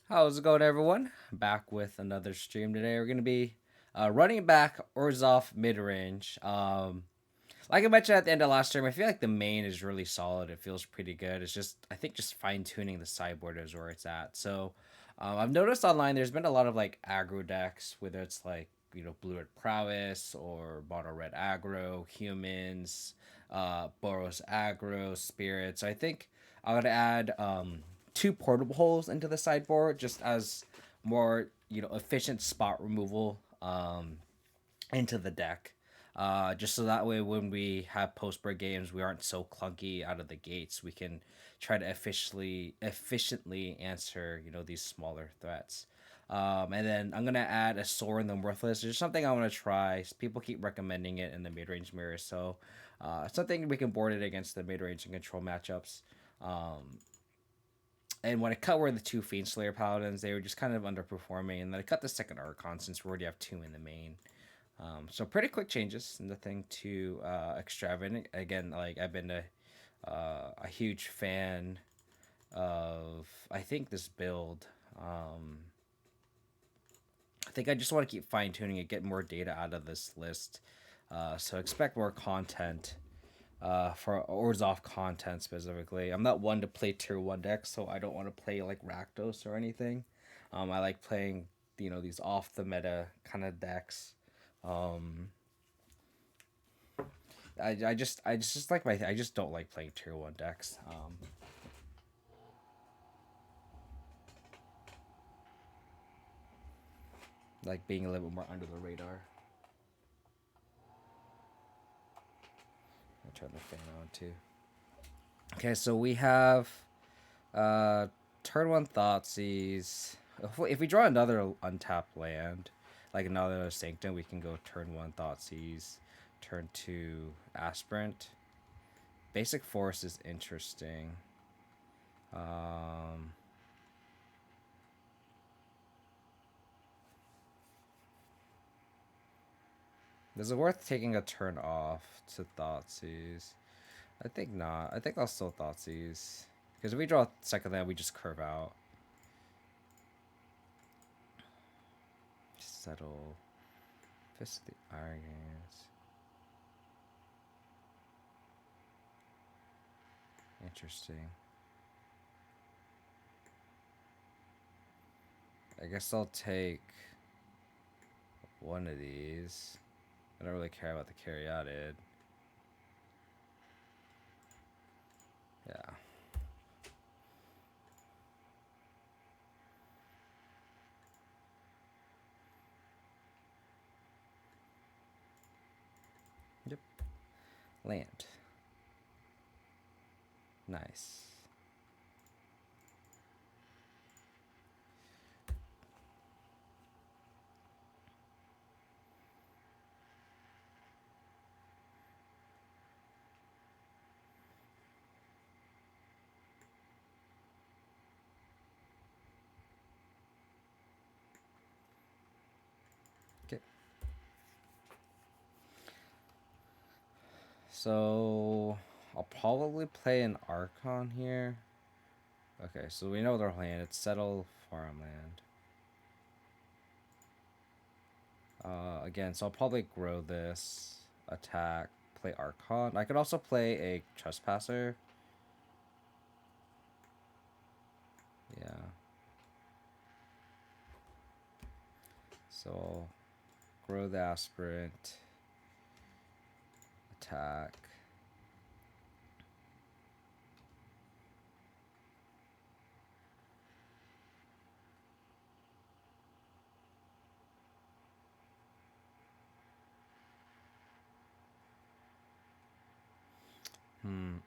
How's it going, everyone? Back with another stream today. We're gonna be running back Orzhov Midrange. Like I mentioned at the end of last stream, I feel like the main is really solid. It feels pretty good. It's just I think just fine tuning the sideboard is where it's at. So I've noticed online there's been a lot of like aggro decks, whether it's like blue red prowess or mono red aggro, humans, Boros aggro, spirits. I think I'm gonna add two portable holes into the sideboard just as more efficient spot removal into the deck. Just so that way, when we have postboard games, we aren't so clunky out of the gates. We can try to efficiently answer these smaller threats. And then I'm gonna add a Sorin the Worthless. It's something I want to try. People keep recommending it in the mid range mirror, so something we can board it against the mid range and control matchups. And when I cut were the two Fiend Slayer Paladins, they were just kind of underperforming. And then I cut the second Archon since we already have two in the main. So pretty quick changes, nothing too extravagant. Again, like I've been a huge fan of I think this build. I think I just want to keep fine tuning it, get more data out of this list. So expect more content for Orzhov content specifically. I'm not one to play tier one decks, so I don't want to play like Rakdos or anything. I like playing these off the meta kind of decks. Um, I just like I just don't like playing tier one decks. Like being a little bit more under the radar. I'll turn the fan on too. Okay, so we have uh turn one Thoughtseize. If we draw another untapped land, like another Sanctum, we can go turn one Thoughtseize, turn two Aspirant. Basic Force is interesting. Um, is it worth taking a turn off to Thoughtseize? I think not. I think I'll still Thoughtseize. Because if we draw second land, we just curve out. Settle. Fist of the Iron Hands. Interesting. I guess I'll take one of these. I don't really care about the Caryatid. Yeah. Yep. Land. Nice. Okay. So I'll probably play an Archon here. Okay, so we know their land. It's Settle Farmland. Again, so I'll probably grow this, attack, play Archon. I could also play a Trespasser. Yeah. So I'll grow the Aspirant, attack.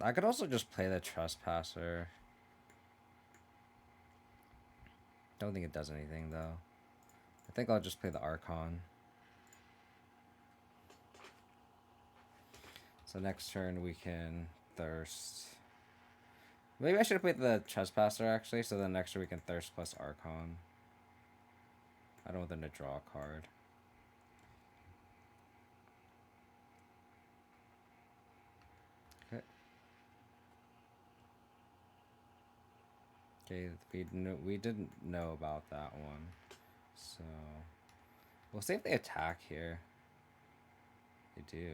I could also just play the Trespasser. Don't think it does anything though. I think I'll just play the Archon. So next turn we can Thirst. Maybe I should have played the Trespasser actually, so then next turn we can Thirst plus Archon. I don't want them to draw a card. Okay. Okay, we didn't know about that one. So we'll see if they attack here. They do.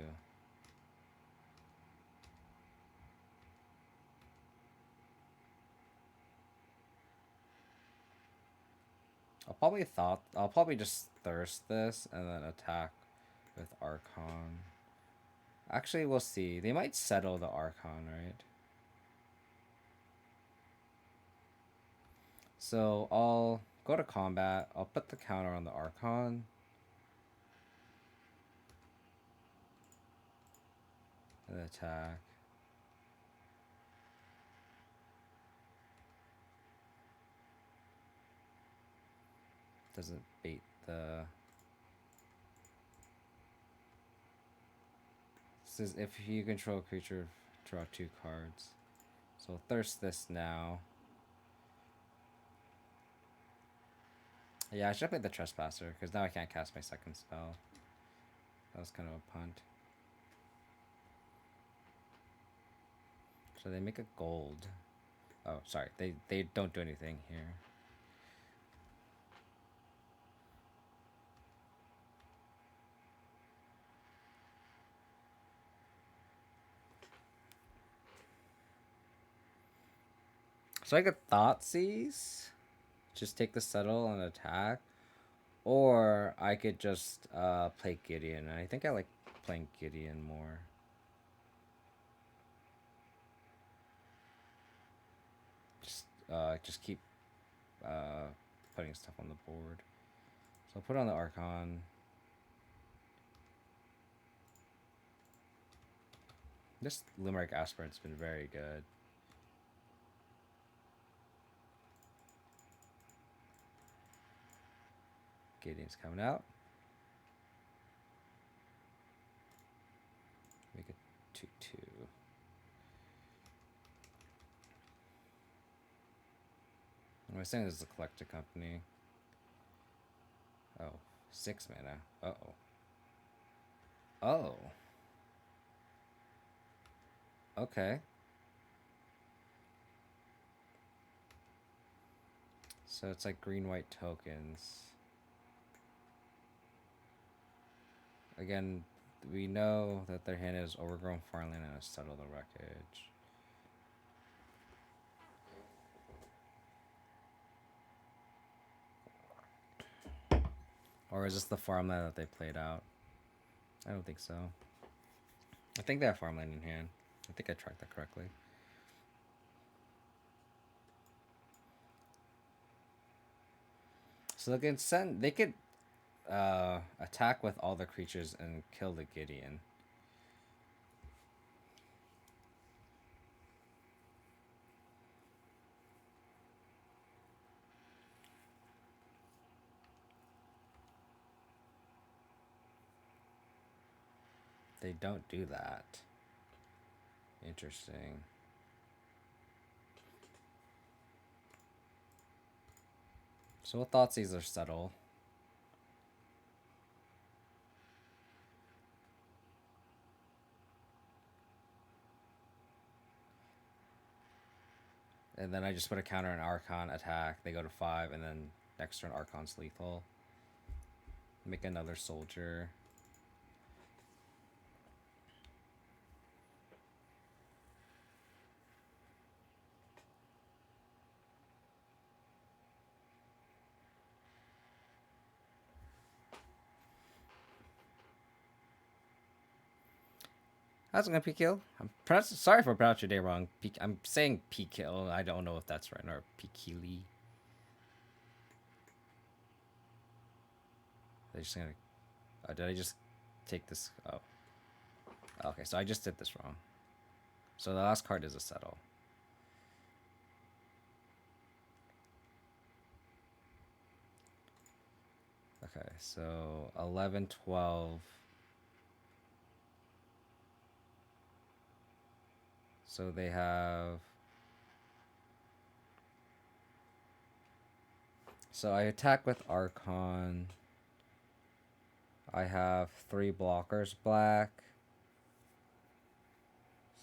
I'll probably just thirst this and then attack with Archon. Actually, we'll see. They might settle the Archon, right? So I'll go to combat. I'll put the counter on the Archon. And attack. Doesn't bait the... This is if you control a creature, draw 2 cards. So I'll thirst this now. Yeah, I should have played the Trespasser, because now I can't cast my second spell. That was kind of a punt. So they make a gold. Oh, sorry. They don't do anything here. So I could Thoughtseize, just take the settle and attack, or I could just play Gideon. I think I like playing Gideon more. Just keep putting stuff on the board. So I'll put on the Archon. This Limerick Aspirant's been very good. Gideon's coming out. Make it 2/2. I'm saying this is a collector company. Oh, 6 mana. Uh-oh. Oh. Okay. So it's like green-white tokens. Again, we know that their hand is Overgrown Farmland and Settle the Wreckage. Or is this the farmland that they played out? I don't think so. I think they have farmland in hand. I think I tracked that correctly. So they could attack with all the creatures and kill the Gideon. They don't do that. Interesting. So what thoughts these are settle? And then I just put a counter on Archon, attack, they go to 5, and then next turn Archon's lethal. Make another soldier. How's it gonna P-kill? Sorry for pronouncing your day wrong. I'm saying P-kill. I don't know if that's right or P-killy. They're just gonna... did I just take this? Oh. Okay, so I just did this wrong. So the last card is a settle. Okay, so 11, 12. So they have... So I attack with Archon. I have 3 blockers black.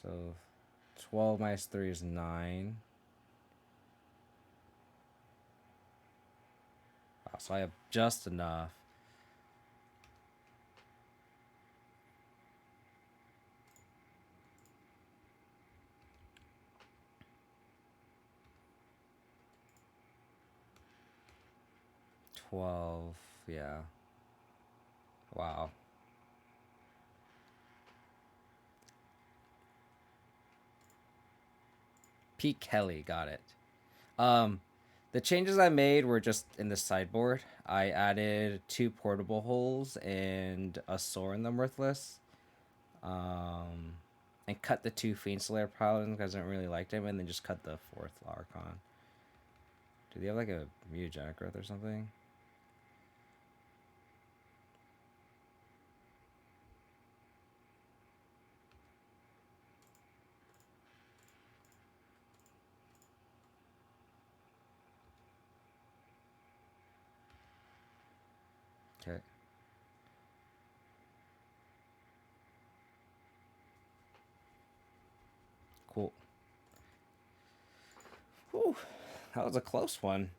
So 12 minus 3 is 9. So I have just enough. $12, yeah. Wow. Pete Kelly, got it. Um, the changes I made were just in the sideboard. I added 2 portable holes and a Sorin the Worthless. And cut the 2 Fiend Slayer paladins because I didn't really like them, and then just cut the 4th Archon. Do they have like a mutagenic growth or something? Okay. Cool. Whew. That was a close one.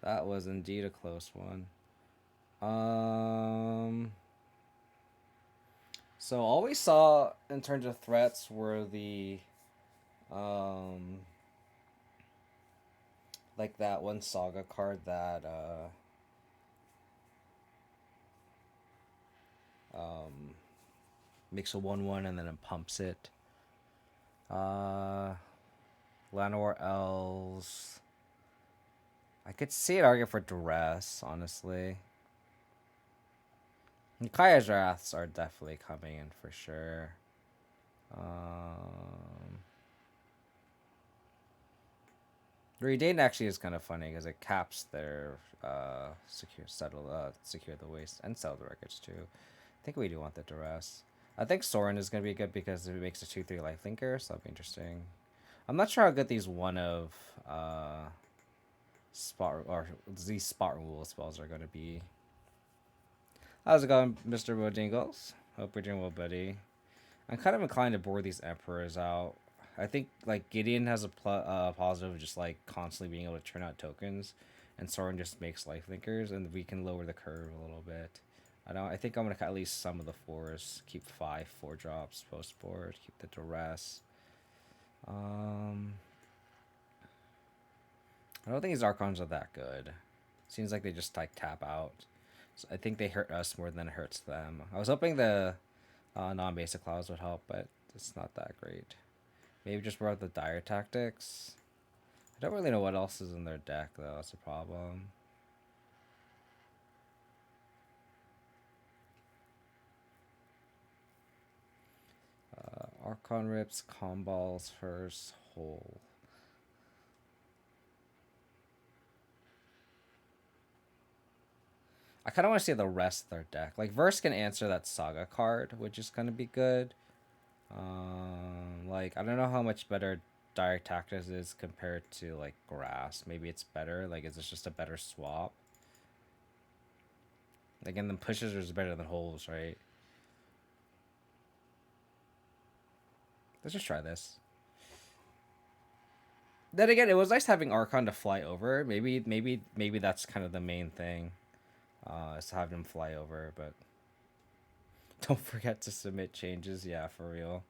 That was indeed a close one. So all we saw in terms of threats were the like that one saga card that makes a 1/1 and then it pumps it. Llanowar Elves. I could see it argue for duress, honestly. And Kaya's Wraths are definitely coming in for sure. Redain actually is kind of funny because it caps their secure the waste and sell the wreckage too. I think we do want the duress. I think Sorin is gonna be good because it makes a 2/3 lifelinker, so that'll be interesting. I'm not sure how good these one of spot or these spot removal spells are gonna be. How's it going, Mr. Bodingles? Hope you're doing well, buddy. I'm kind of inclined to board these emperors out. I think like Gideon has a positive of just like constantly being able to turn out tokens, and Sorin just makes life linkers, and we can lower the curve a little bit. I think I'm gonna cut at least some of the 4s. Keep 5 4-drops post board. Keep the duress. I don't think these Archons are that good. Seems like they just like tap out. So I think they hurt us more than it hurts them. I was hoping the non-basic clause would help, but it's not that great. Maybe just brought the dire tactics. I don't really know what else is in their deck though. That's a problem. Archon rips, comballs first, hole. I kind of want to see the rest of their deck. Like Verse can answer that Saga card, which is gonna be good. Like I don't know how much better Dire Tactics is compared to like Grass. Maybe it's better. Like is this just a better swap? Again, the pushes is better than holes, right? Let's just try this. Then again, it was nice having Archon to fly over. Maybe that's kind of the main thing. Is to have him fly over, but don't forget to submit changes. Yeah, for real.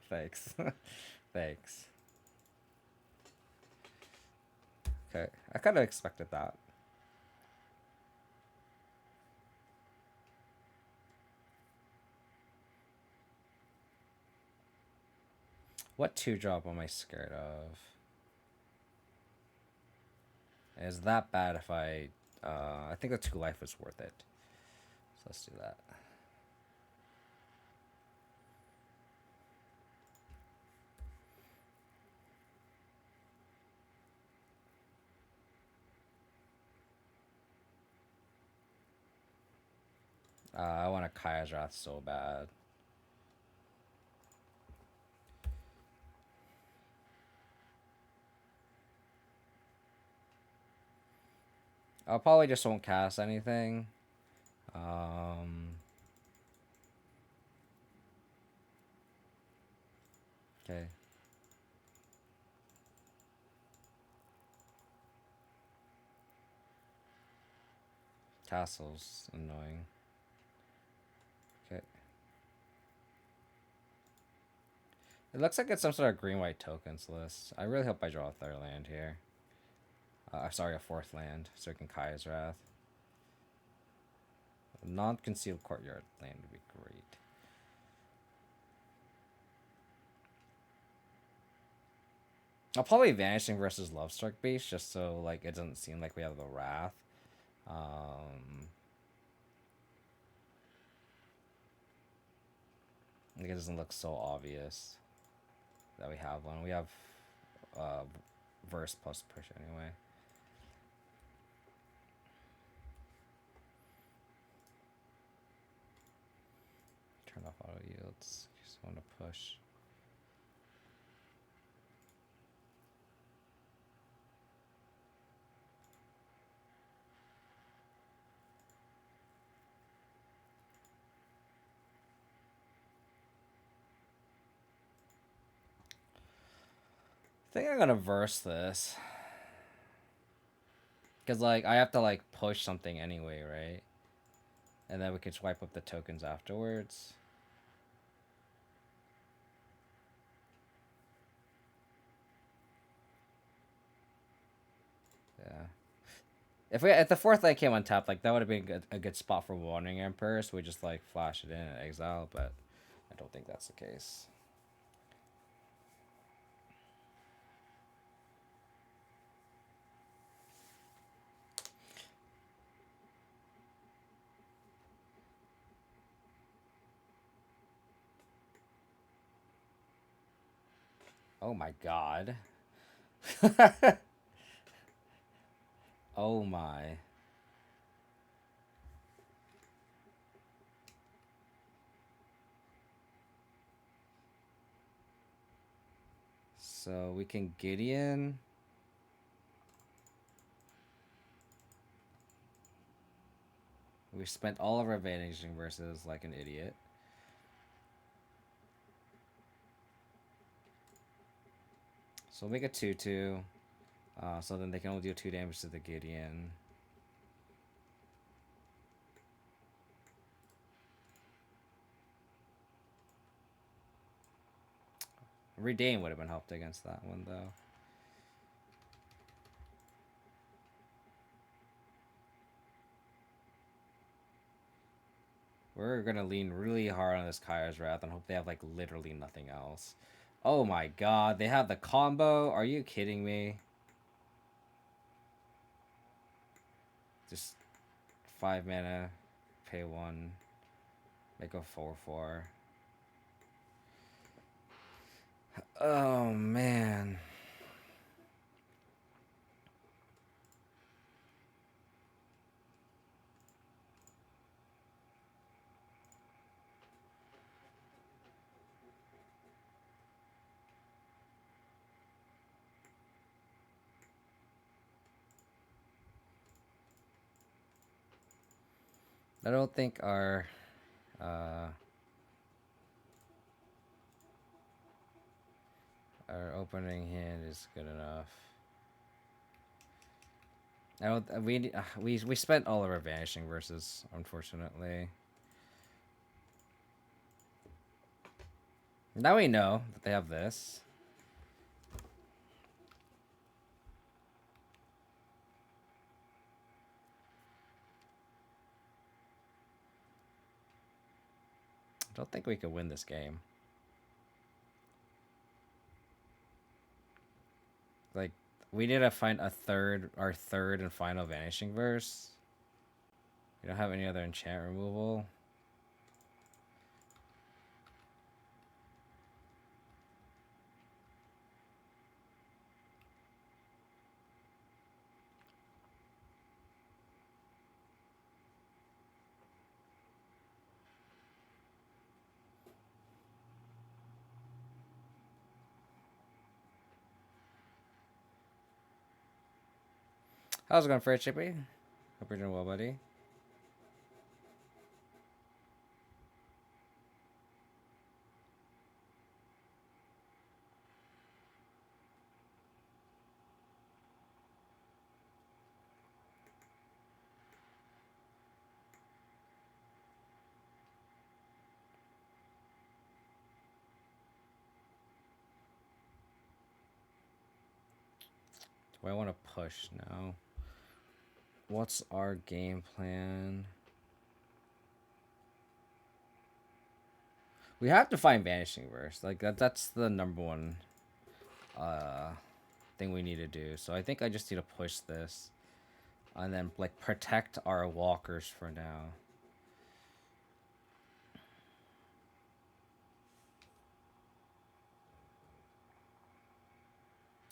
Thanks. Thanks. Okay, I kind of expected that. What 2-drop am I scared of? Is that bad if I think the 2 life is worth it. So let's do that. I want a Kaya's Wrath so bad. I'll probably just won't cast anything. Okay. Castle's annoying. Okay. It looks like it's some sort of green-white tokens list. I really hope I draw a third land here. Sorry, a fourth land, so I can Kaya's Wrath. A non-concealed courtyard land would be great. I'll probably Vanishing versus Lovestruck base, just so like it doesn't seem like we have the Wrath. Like it doesn't look so obvious that we have one. We have verse plus push anyway. Turn off auto yields. Just want to push. I think I'm gonna verse this. Because, like, I have to, like, push something anyway, right? And then we can swipe up the tokens afterwards. Yeah. If the fourth light came on top, like, that would have been a good spot for Wandering Emperor, so we just, like, flash it in and exile, but I don't think that's the case. Oh my god. Oh my. So we can Gideon. We spent all of our vanishing versus like an idiot. So we'll make a 2/2. So then they can only do 2 damage to the Gideon. Redeem would have been helped against that one, though. We're going to lean really hard on this Kaya's Wrath and hope they have, like, literally nothing else. Oh my god, they have the combo? Are you kidding me? Just 5 mana, pay 1, make a 4/4. Oh man. I don't think our opening hand is good enough. I don't. We spent all of our vanishing versus, unfortunately. Now we know that they have this. I don't think we could win this game. Like, we need to find our third and final vanishing verse. We don't have any other enchant removal. How's it going for it, Chippy? Hope you're doing well, buddy. Do I want to push now? What's our game plan? We have to find Vanishing Verse. Like that's the number one thing we need to do. So I think I just need to push this. And then like protect our walkers for now.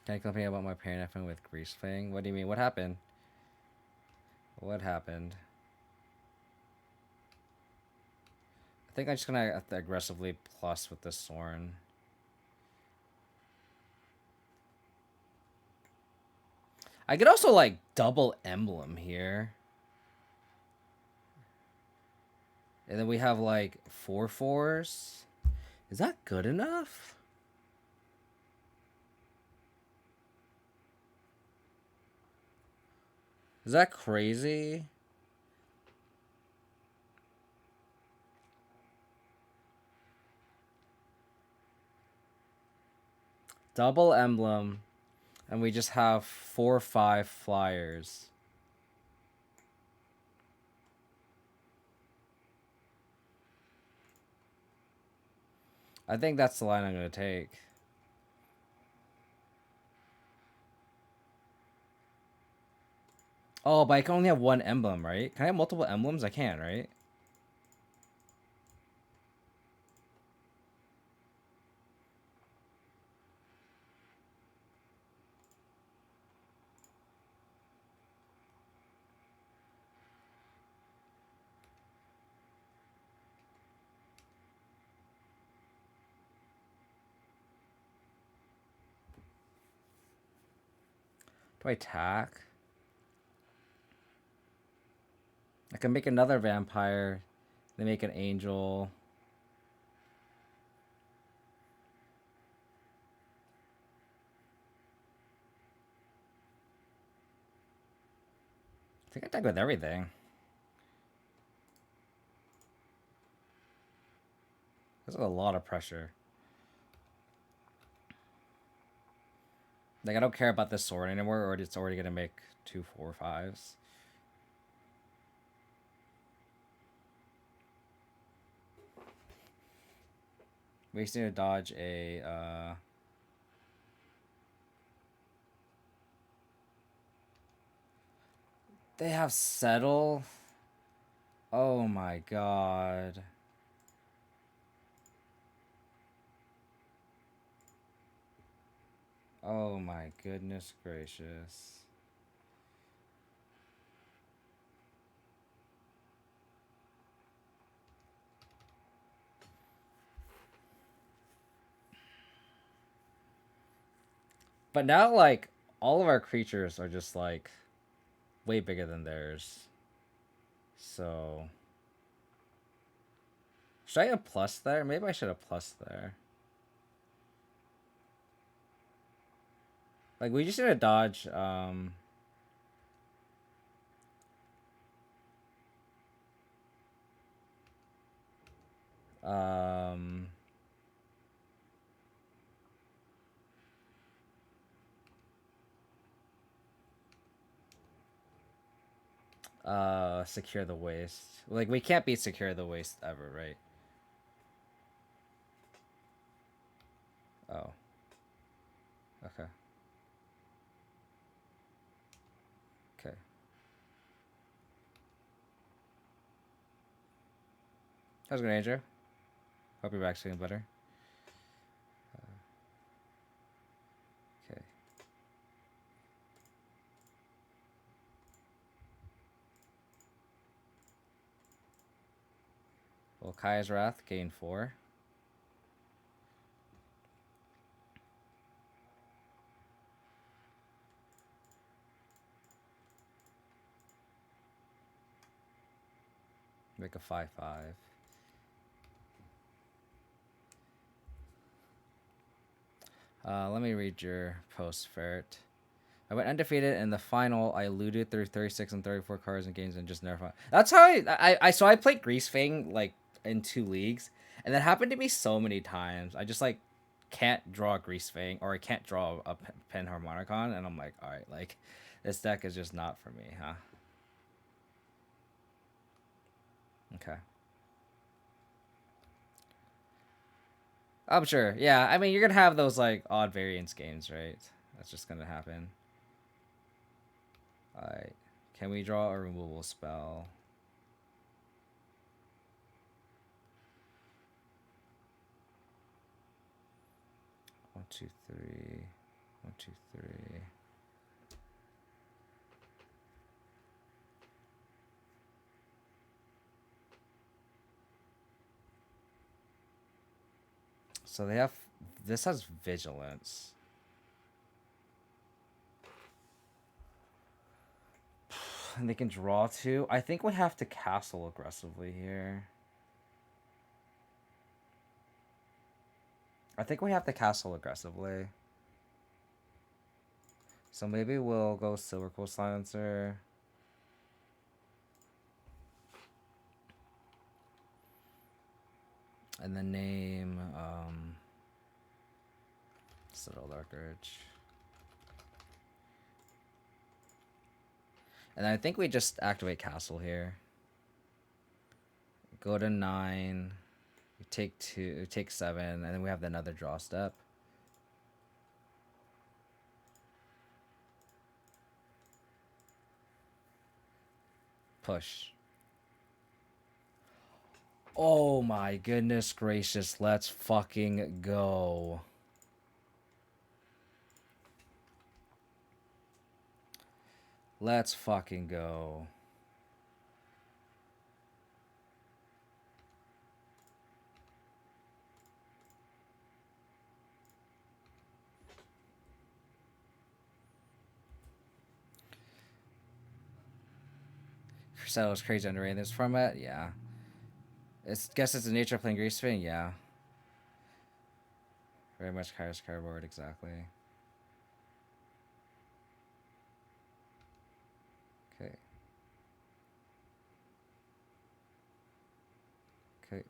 Can I complain about my parent effing with Grease Fang? What do you mean? What happened? What happened? I think I'm just gonna have to aggressively plus with this Sorin. I could also like double emblem here. And then we have like 4/4s. Is that good enough? Is that crazy? Double emblem. And we just have 4/5 flyers. I think that's the line I'm going to take. Oh, but I can only have one emblem, right? Can I have multiple emblems? I can, right? Do I attack? I can make another vampire. They make an angel. I think I attack with everything. This is a lot of pressure. Like, I don't care about this sword anymore, or it's already going to make 2 4/5s. We just need to dodge a, They have settle? Oh my god. Oh my goodness gracious. But now, like, all of our creatures are just, like, way bigger than theirs. So... Should I have plus there? Maybe I should have plus there. Like, we just need to dodge, Secure the Waste. Like, we can't be Secure the Waste ever, right? Oh. Okay. Okay. How's it going, Andrew? Hope your back's feeling better. Okay. Well, Kaya's Wrath, gain 4. Make a 5/5. Let me read your post, Ferret. I went undefeated in the final. I looted through 36 and 34 cards and games and just never fought. That's how so I played Grease Fang like in 2 leagues, and that happened to me so many times. I just like can't draw a Grease Fang or I can't draw a Panharmonicon, and I'm like, all right, like this deck is just not for me, huh? Okay. I'm sure. Yeah, I mean, you're gonna have those like odd variance games, right? That's just gonna happen. All right. Can we draw a removal spell? One, two, three. One, two, three. So they have. This has vigilance. And they can draw two. I think we have to castle aggressively here. I think we have to castle aggressively. So maybe we'll go Silver Quill Silencer. And then name Citadel Darkridge. And I think we just activate Castle here. Go to 9. We take 2, we take 7, and then we have another draw step. Push. Oh my goodness gracious, let's fucking go. Let's fucking go. Crusader was crazy underrated this format, yeah. Guess it's the nature of playing Grease Fang, yeah. Very much Kairos cardboard, exactly. Okay. Okay.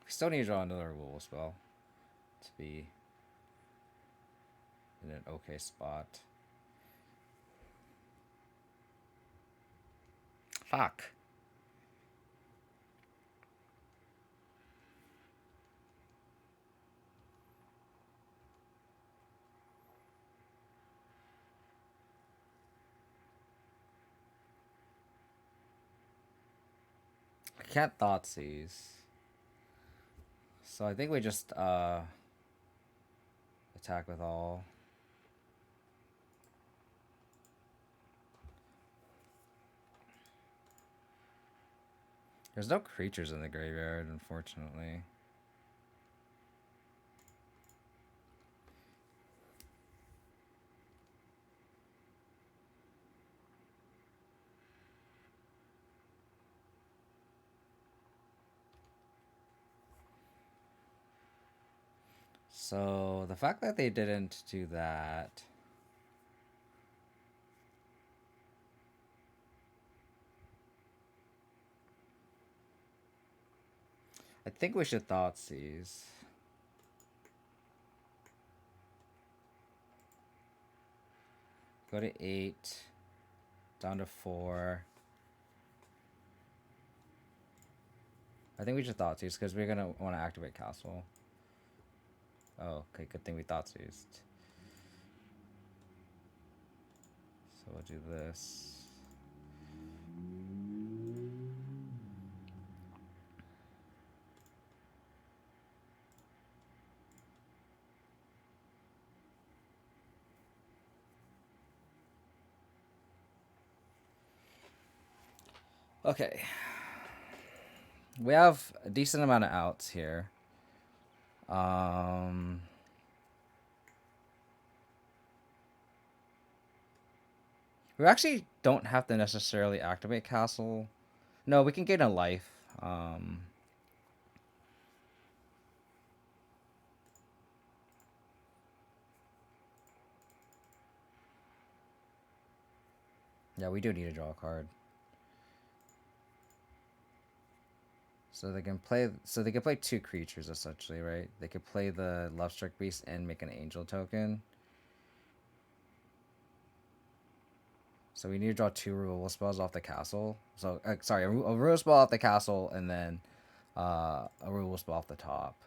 We still need to draw another removal spell to be in an okay spot. Fuck. I can't Thoughtseize. So I think we just attack with all. There's no creatures in the graveyard, unfortunately. So the fact that they didn't do that. I think we should Thoughtseize. Go to 8. Down to 4. I think we should Thoughtseize because we're gonna want to activate Castle. Oh, okay, good thing we Thoughtseized. So we'll do this. Okay. We have a decent amount of outs here. We actually don't have to necessarily activate Castle. No, we can gain a life. Yeah, we do need to draw a card. So they can play. So they can play two creatures essentially, right? They could play the Lovestruck Beast and make an Angel token. So we need to draw two removal spells off the castle. So sorry, a removal spell off the castle, and then a removal spell off the top.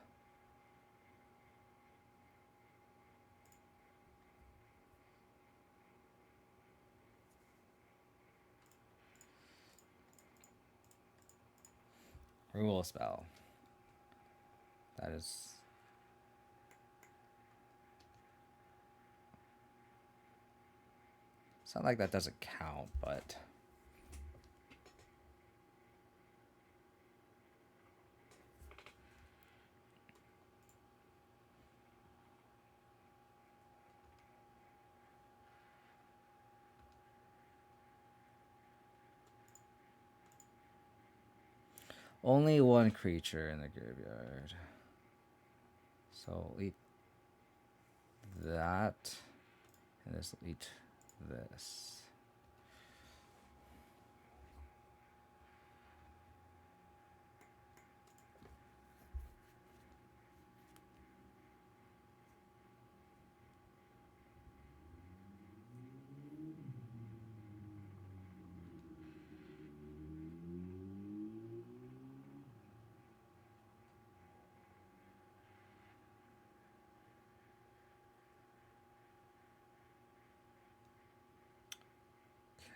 Removal spell. That is. It's not like that doesn't count, but. Only one creature in the graveyard. So we'll eat that. And this will eat this.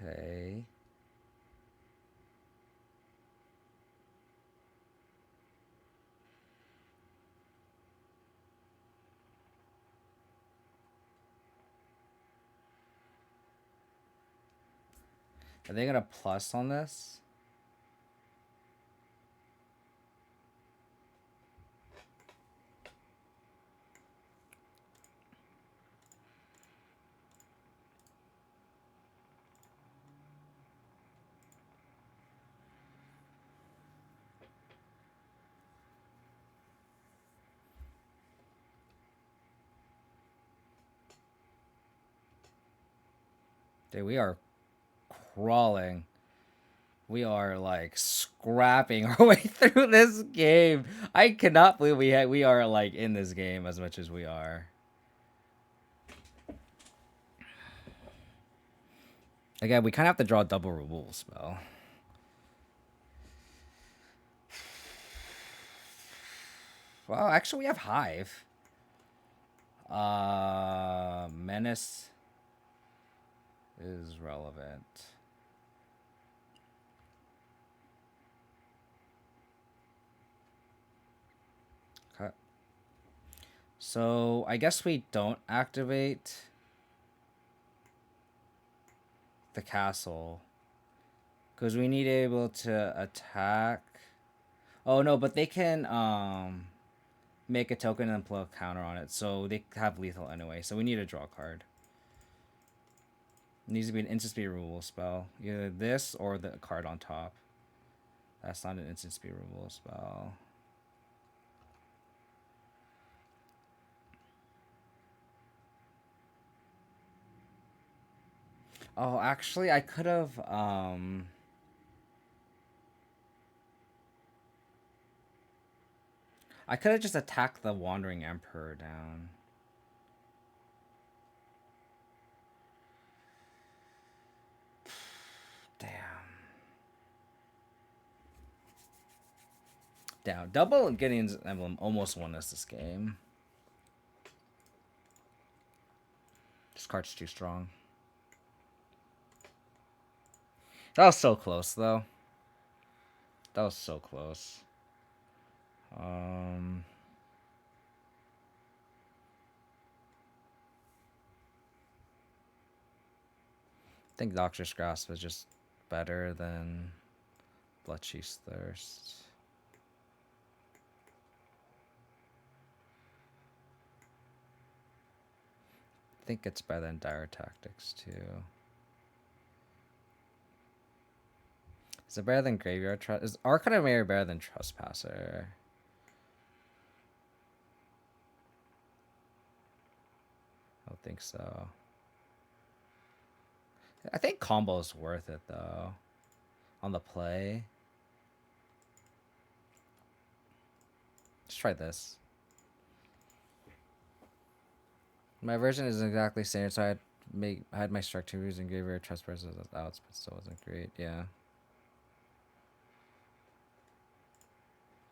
Okay. Are they gonna plus on this? Dude, we are crawling. We are like scrapping our way through this game. I cannot believe we are like in this game as much as we are. Again, we kind of have to draw a double removal spell. Well, actually, we have Hive. Menace is relevant. Okay. So I guess we don't activate the castle because we need to be able to attack. Oh no, but they can make a token and play a counter on it, so they have lethal anyway. So we need to draw a card. It needs to be an instant speed removal spell, either this or the card on top. That's not an instant speed removal spell. Oh, actually, I could have just attacked the Wandering Emperor down. Damn. Double Gideon's Emblem almost won us this game. This card's too strong. That was so close, though. That was so close. I think Doctor's Grasp is just better than Bloodchief's Thirst. I think it's better than Dire Tactics, too. Is it better than Graveyard Trust? Is Arcana of Mary better than Trespasser? I don't think so. I think combo's worth it, though. On the play. try this. My version isn't exactly standard, so I had my structures and graveyard trespass as outs, but still wasn't great. Yeah.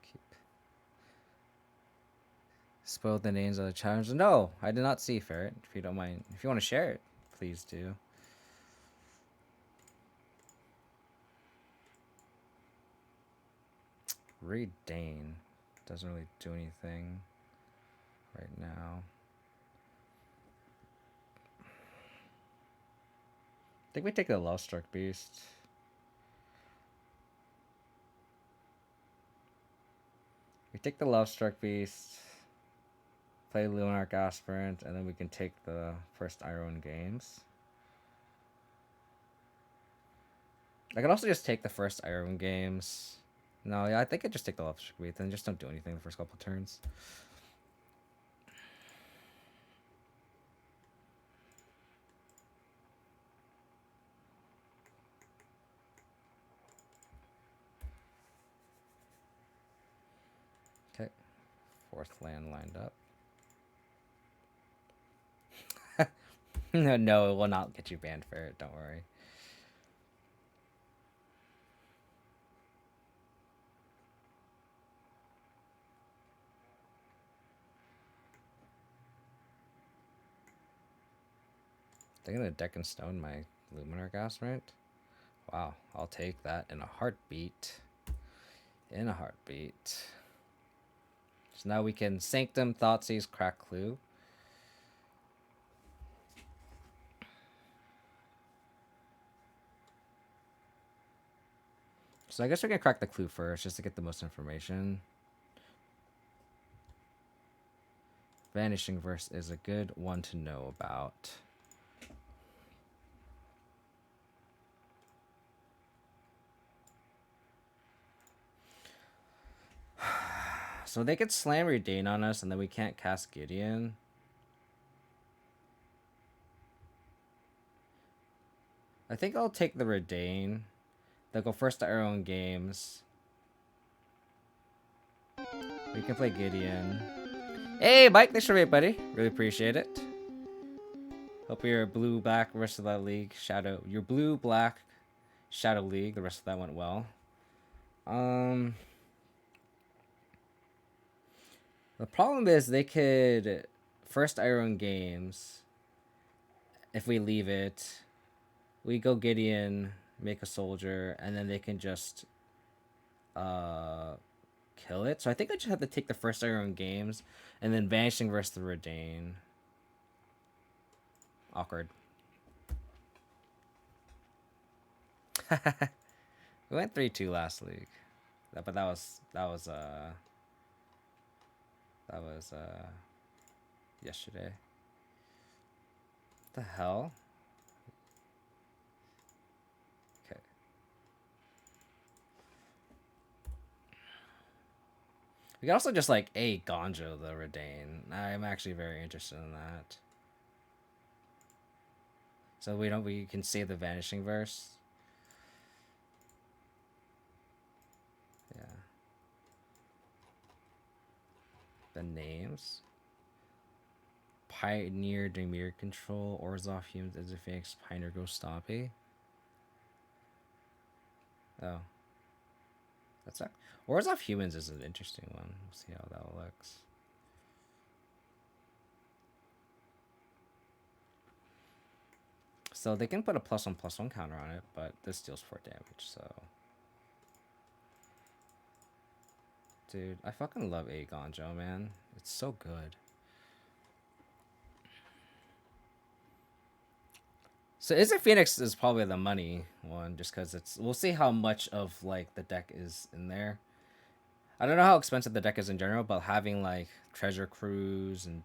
Keep. Spoil the names of the challenge. No, I did not see Ferret. If you don't mind, if you want to share it, please do. Read Dane doesn't really do anything right now. I think we take the Lovestruck Beast. We take the Lovestruck Beast, play Luminarch Aspirant, and then we can take the first Iron Games. I could also just take the first Iron Games. No, yeah, I think I just take the Lovestruck Beast and just don't do anything the first couple turns. Okay, fourth land lined up. No, it will not get you banned for it, don't worry. They're gonna deck and stone my Luminar Aspirant. Wow, I'll take that in a heartbeat. In a heartbeat. So now we can Sanctum, Thoughtseize, Crack Clue. So I guess we're gonna crack the clue first, just to get the most information. Vanishing Verse is a good one to know about. So they could slam Redain on us, and then we can't cast Gideon. I think I'll take the Redain. They'll go first to our own games. We can play Gideon. Hey, Mike, thanks for it, buddy. Really appreciate it. Hope your blue-black rest of that league. Your blue-black Shadow League. The rest of that went well. The problem is they could first Iron Games. If we leave it, we go Gideon, make a soldier, and then they can just kill it. So I think I just have to take the first Iron Games and then Vanishing versus the Redain. Awkward. We went 3-2 last league. But that was yesterday. What the hell? Okay. We can also just like Gonjo the Redain. I'm actually very interested in that. So we can save the Vanishing Verse. Yeah. The names. Pioneer Demir Control, Orzhov Humans, Izzet Phoenix, Pioneer Ghost Stompy. Oh. That's that. Orzhov Humans is an interesting one. We'll see how that looks. So they can put a +1/+1 counter on it, but this deals 4 damage, so. Dude, I fucking love Gonjo, man. It's so good. So Izzet Phoenix is probably the money one, just because we'll see how much of like the deck is in there. I don't know how expensive the deck is in general, but having like Treasure Cruise and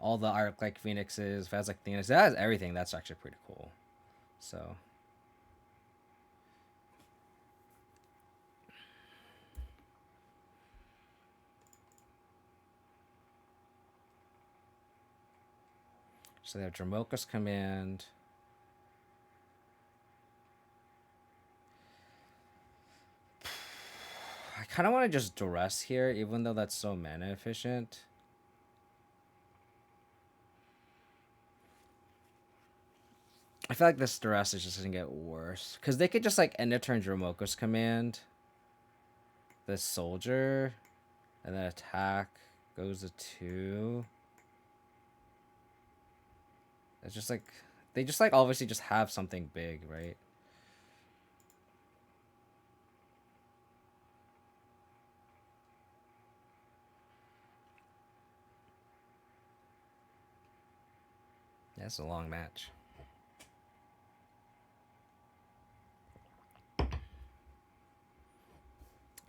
all the Arc like Phoenixes, if it has like Phoenix, that has everything. That's actually pretty cool. So they have Dramoka's Command. kind of want to just duress here, even though that's so mana efficient. I feel like this duress is just gonna get worse because they could just like end of turn Dromoko's command this soldier, and then attack goes to 2. It's just like they just like obviously just have something big, right? Yeah, it's a long match.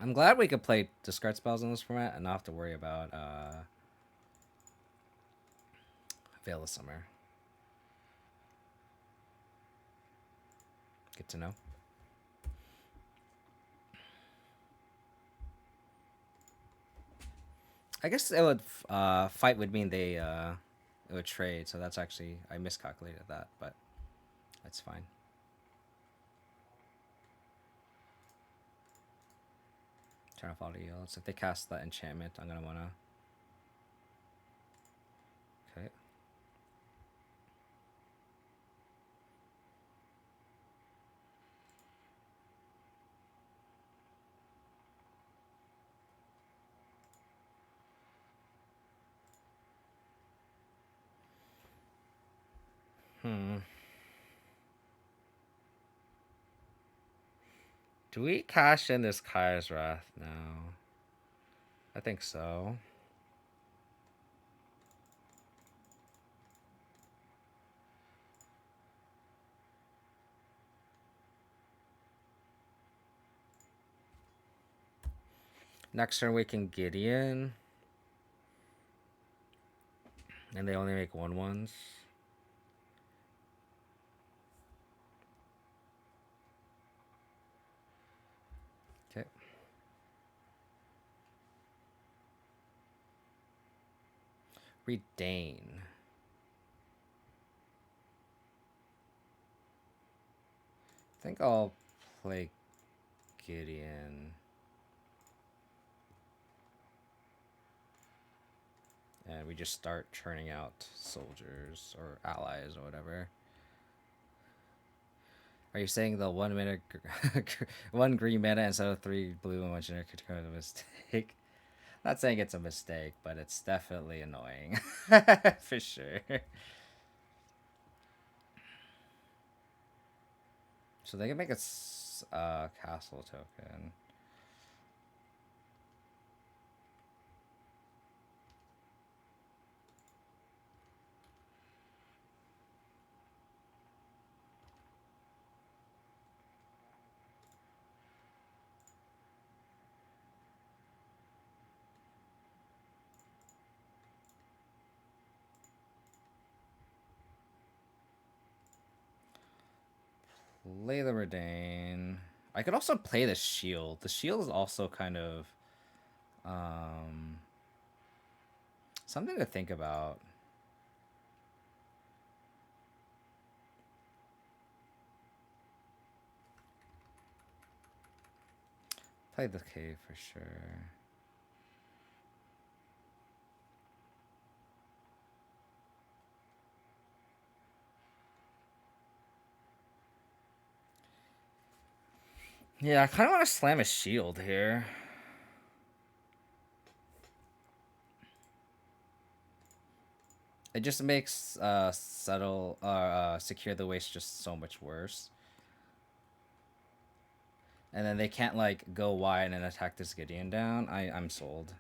I'm glad we could play discard spells in this format and not have to worry about Veil of Summer. Good to know. I guess it would fight would mean they it would trade, so that's actually I miscalculated that, but that's fine. Turn off auto yields. If they cast that enchantment, I'm gonna wanna. Okay. Do we cash in this Kaya's Wrath now? I think so. Next turn we can Gideon. And they only make 1/1s. Okay. Redain. I think I'll play Gideon. And we just start churning out soldiers or allies or whatever. Are you saying the 1 minute, 1 green mana instead of 3 blue and 1 generic could be a mistake? Not saying it's a mistake, but it's definitely annoying. For sure. So they can make a castle token. Play the Redain. I could also play the shield. The shield is also kind of something to think about. Play the cave for sure. Yeah, I kind of want to slam a shield here. It just makes secure the waste just so much worse. And then they can't like go wide and attack this Gideon down. I'm sold.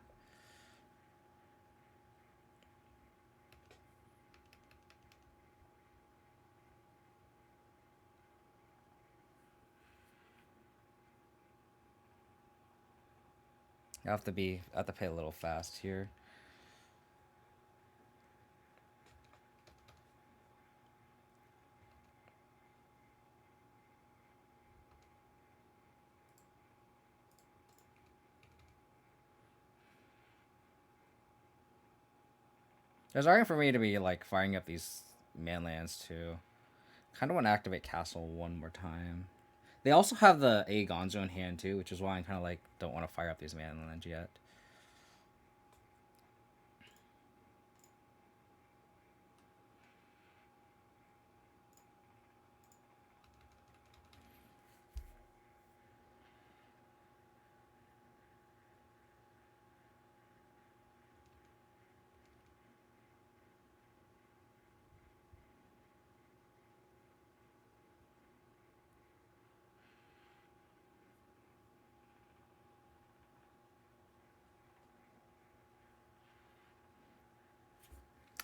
I have to play a little fast here. There's argument for me to be like firing up these manlands too. Kind of want to activate castle one more time. They also have the A Gonzo in hand too, which is why I kind of like don't want to fire up these mana lands yet.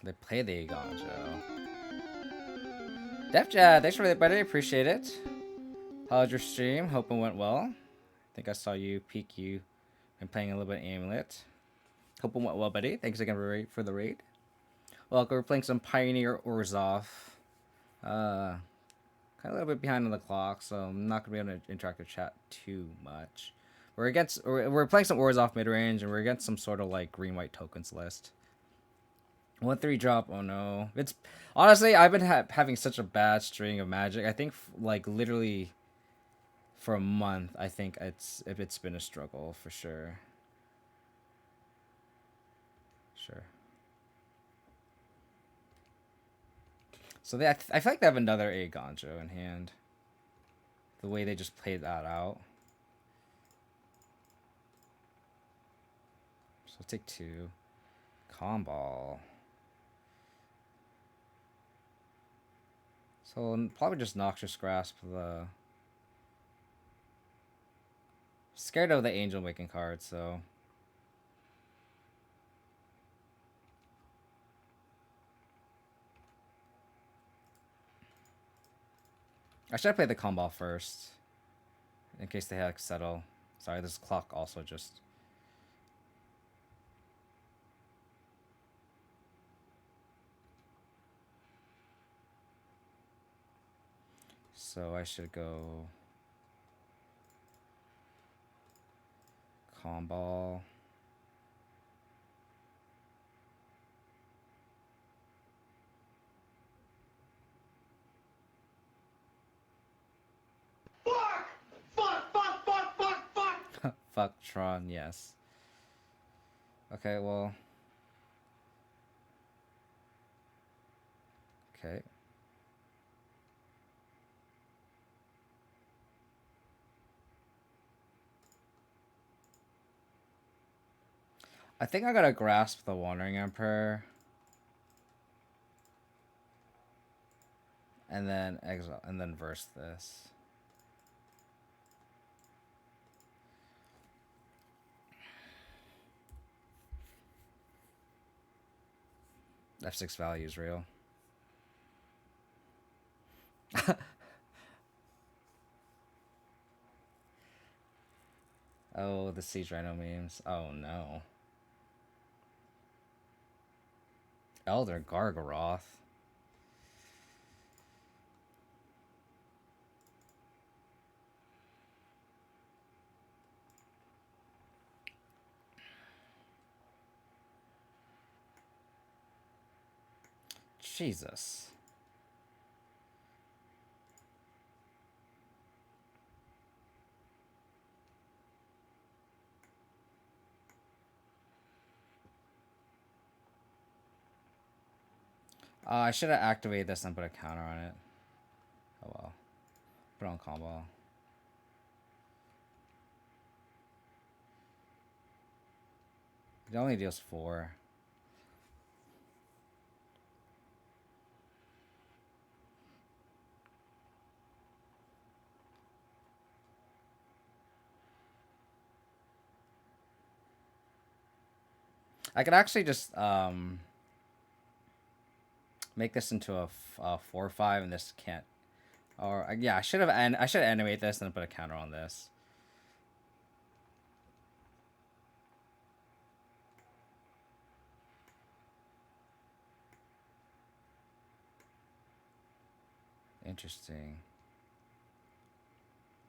They play the A Gonzo. Def Jad, thanks for the buddy. Appreciate it. How's your stream? Hope it went well. I think I saw you peek you and playing a little bit of Amulet. Hope it went well, buddy. Thanks again for the raid. Well, we're playing some Pioneer Orzhov. Kind of a little bit behind on the clock, so I'm not gonna be able to interact with chat too much. We're playing some Orzhov mid-range, and we're against some sort of like green-white tokens list. 1/3 drop. Oh no! It's honestly I've been having such a bad string of Magic. I think like literally for a month. I think it's been a struggle for sure. Sure. So I feel like they have another A Gonjo in hand. The way they just played that out. So I'll take 2. Comball. So probably just Noxious Grasp the... Scared of the Angel Making card, so... I should have played the Comball first. In case they had like, settle. Sorry, this clock also just... So I should go... Comball. Fuck Tron, yes. Okay, well... Okay. I think I gotta grasp the Wandering Emperor. And then exile, and then verse this. F6 value is real. Oh, the Siege Rhino memes. Oh no. Elder Gargaroth. Jesus. I should have activated this and put a counter on it. Oh well. Put on combo. It only deals 4. I could actually just make this into a 4/5, and this can't. Or yeah, I should animate this and put a counter on this. Interesting.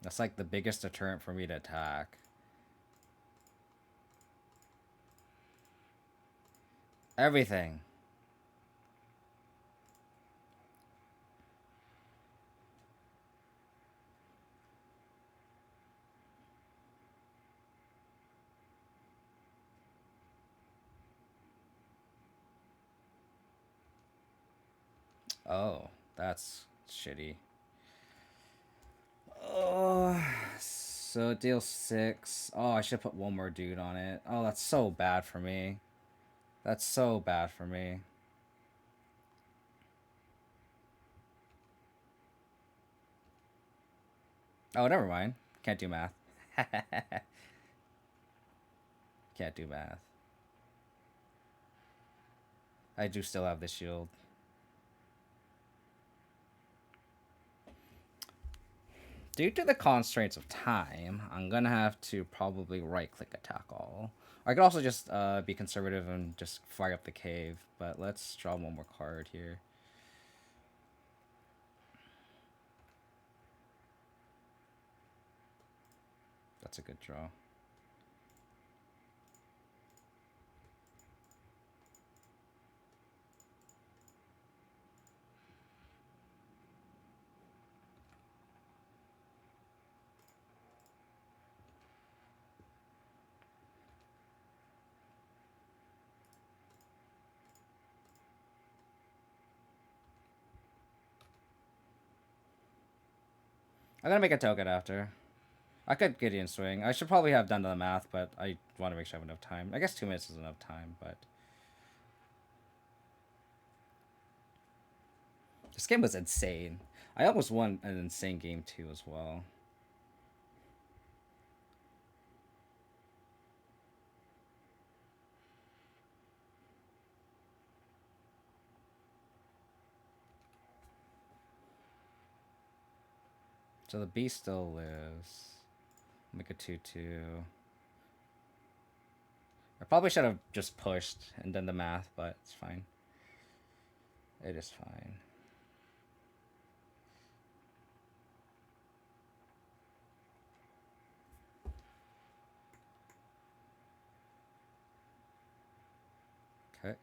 That's like the biggest deterrent for me to attack. Everything. Oh, that's shitty. Oh, so it deals 6. Oh, I should put one more dude on it. Oh, that's so bad for me. That's so bad for me. Oh, never mind. Can't do math. Can't do math. I do still have the shield. Due to the constraints of time, I'm gonna have to probably right-click attack all. Or I could also just be conservative and just fire up the cave. But let's draw one more card here. That's a good draw. I'm gonna make a token after. I could Gideon swing. I should probably have done the math, but I want to make sure I have enough time. I guess 2 minutes is enough time, but this game was insane. I almost won an insane game too as well. So the beast still lives. Make a 2/2. I probably should have just pushed and done the math, but it's fine. It is fine. Okay.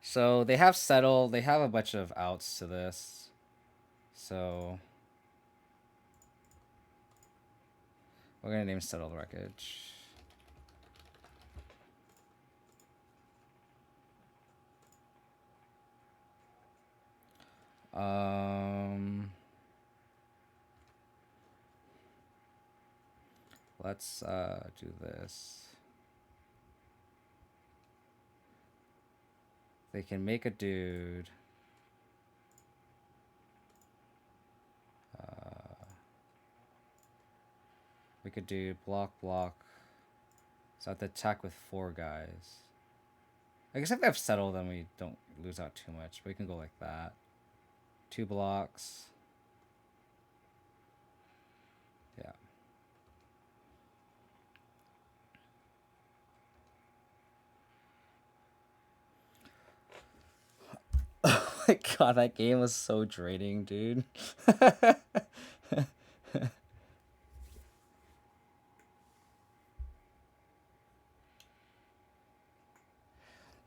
So they have settle. They have a bunch of outs to this. So we're gonna name settled wreckage. Let's do this. They can make a dude. We could do block, block. So I have to attack with 4 guys. I guess if they have settle, then we don't lose out too much. But we can go like that. 2 blocks. Yeah. Oh my god, that game was so draining, dude.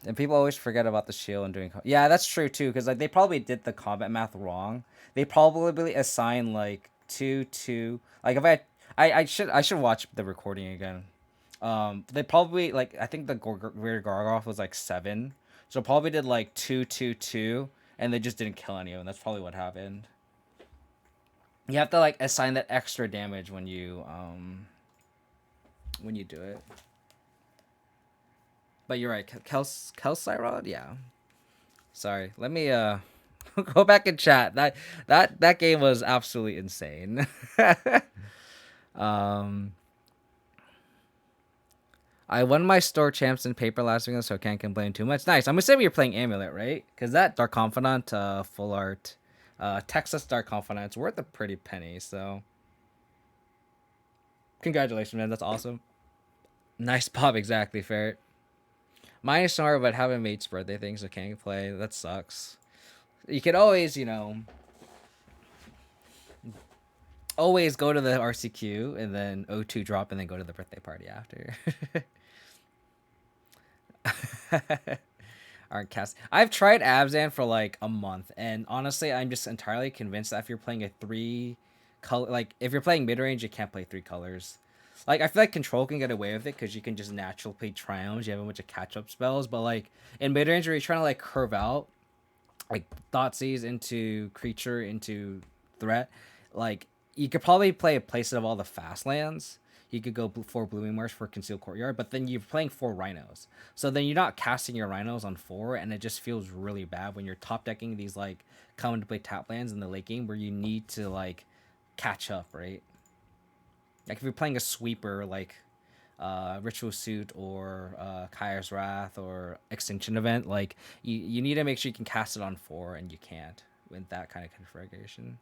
And people always forget about the shield and doing. Yeah, that's true too, because like they probably did the combat math wrong. They probably assigned like 2/2. Like if I should watch the recording again. They probably like I think the weird Gargoth was like 7, so probably did like 2/2/2, and they just didn't kill any of them. That's probably what happened. You have to like assign that extra damage when you do it. But you're right, Kelsyrod, yeah. Sorry, let me go back and chat. That game was absolutely insane. um, I won my store champs in paper last weekend, so I can't complain too much. Nice. I'm assuming you're playing Amulet, right? Because that Dark Confidant, full art, Texas Dark Confidant's worth a pretty penny. So, congratulations, man. That's awesome. Nice pop, exactly, Ferret. Mine is sorry, but haven't mate's birthday thing, so can't play. That sucks. You could always, always go to the RCQ and then O2 drop and then go to the birthday party after. aren't cast. I've tried Abzan for like a month, and honestly, I'm just entirely convinced that if you're playing a three color, like if you're playing mid range, you can't play three colors. Like I feel like control can get away with it because you can just naturally play triumphs. You have a bunch of catch up spells, but like in mid range, where you're trying to like curve out like Thoughtseize into creature into threat, like you could probably play a place of all the fast lands. You could go for Blooming Marsh for Concealed Courtyard, but then you're playing 4 Rhinos. So then you're not casting your Rhinos on 4, and it just feels really bad when you're top decking these like come into play tap lands in the late game where you need to like catch up, right? Like if you're playing a sweeper like Ritual Suit or Kaya's Wrath or Extinction Event, like you need to make sure you can cast it on 4, and you can't with that kind of configuration.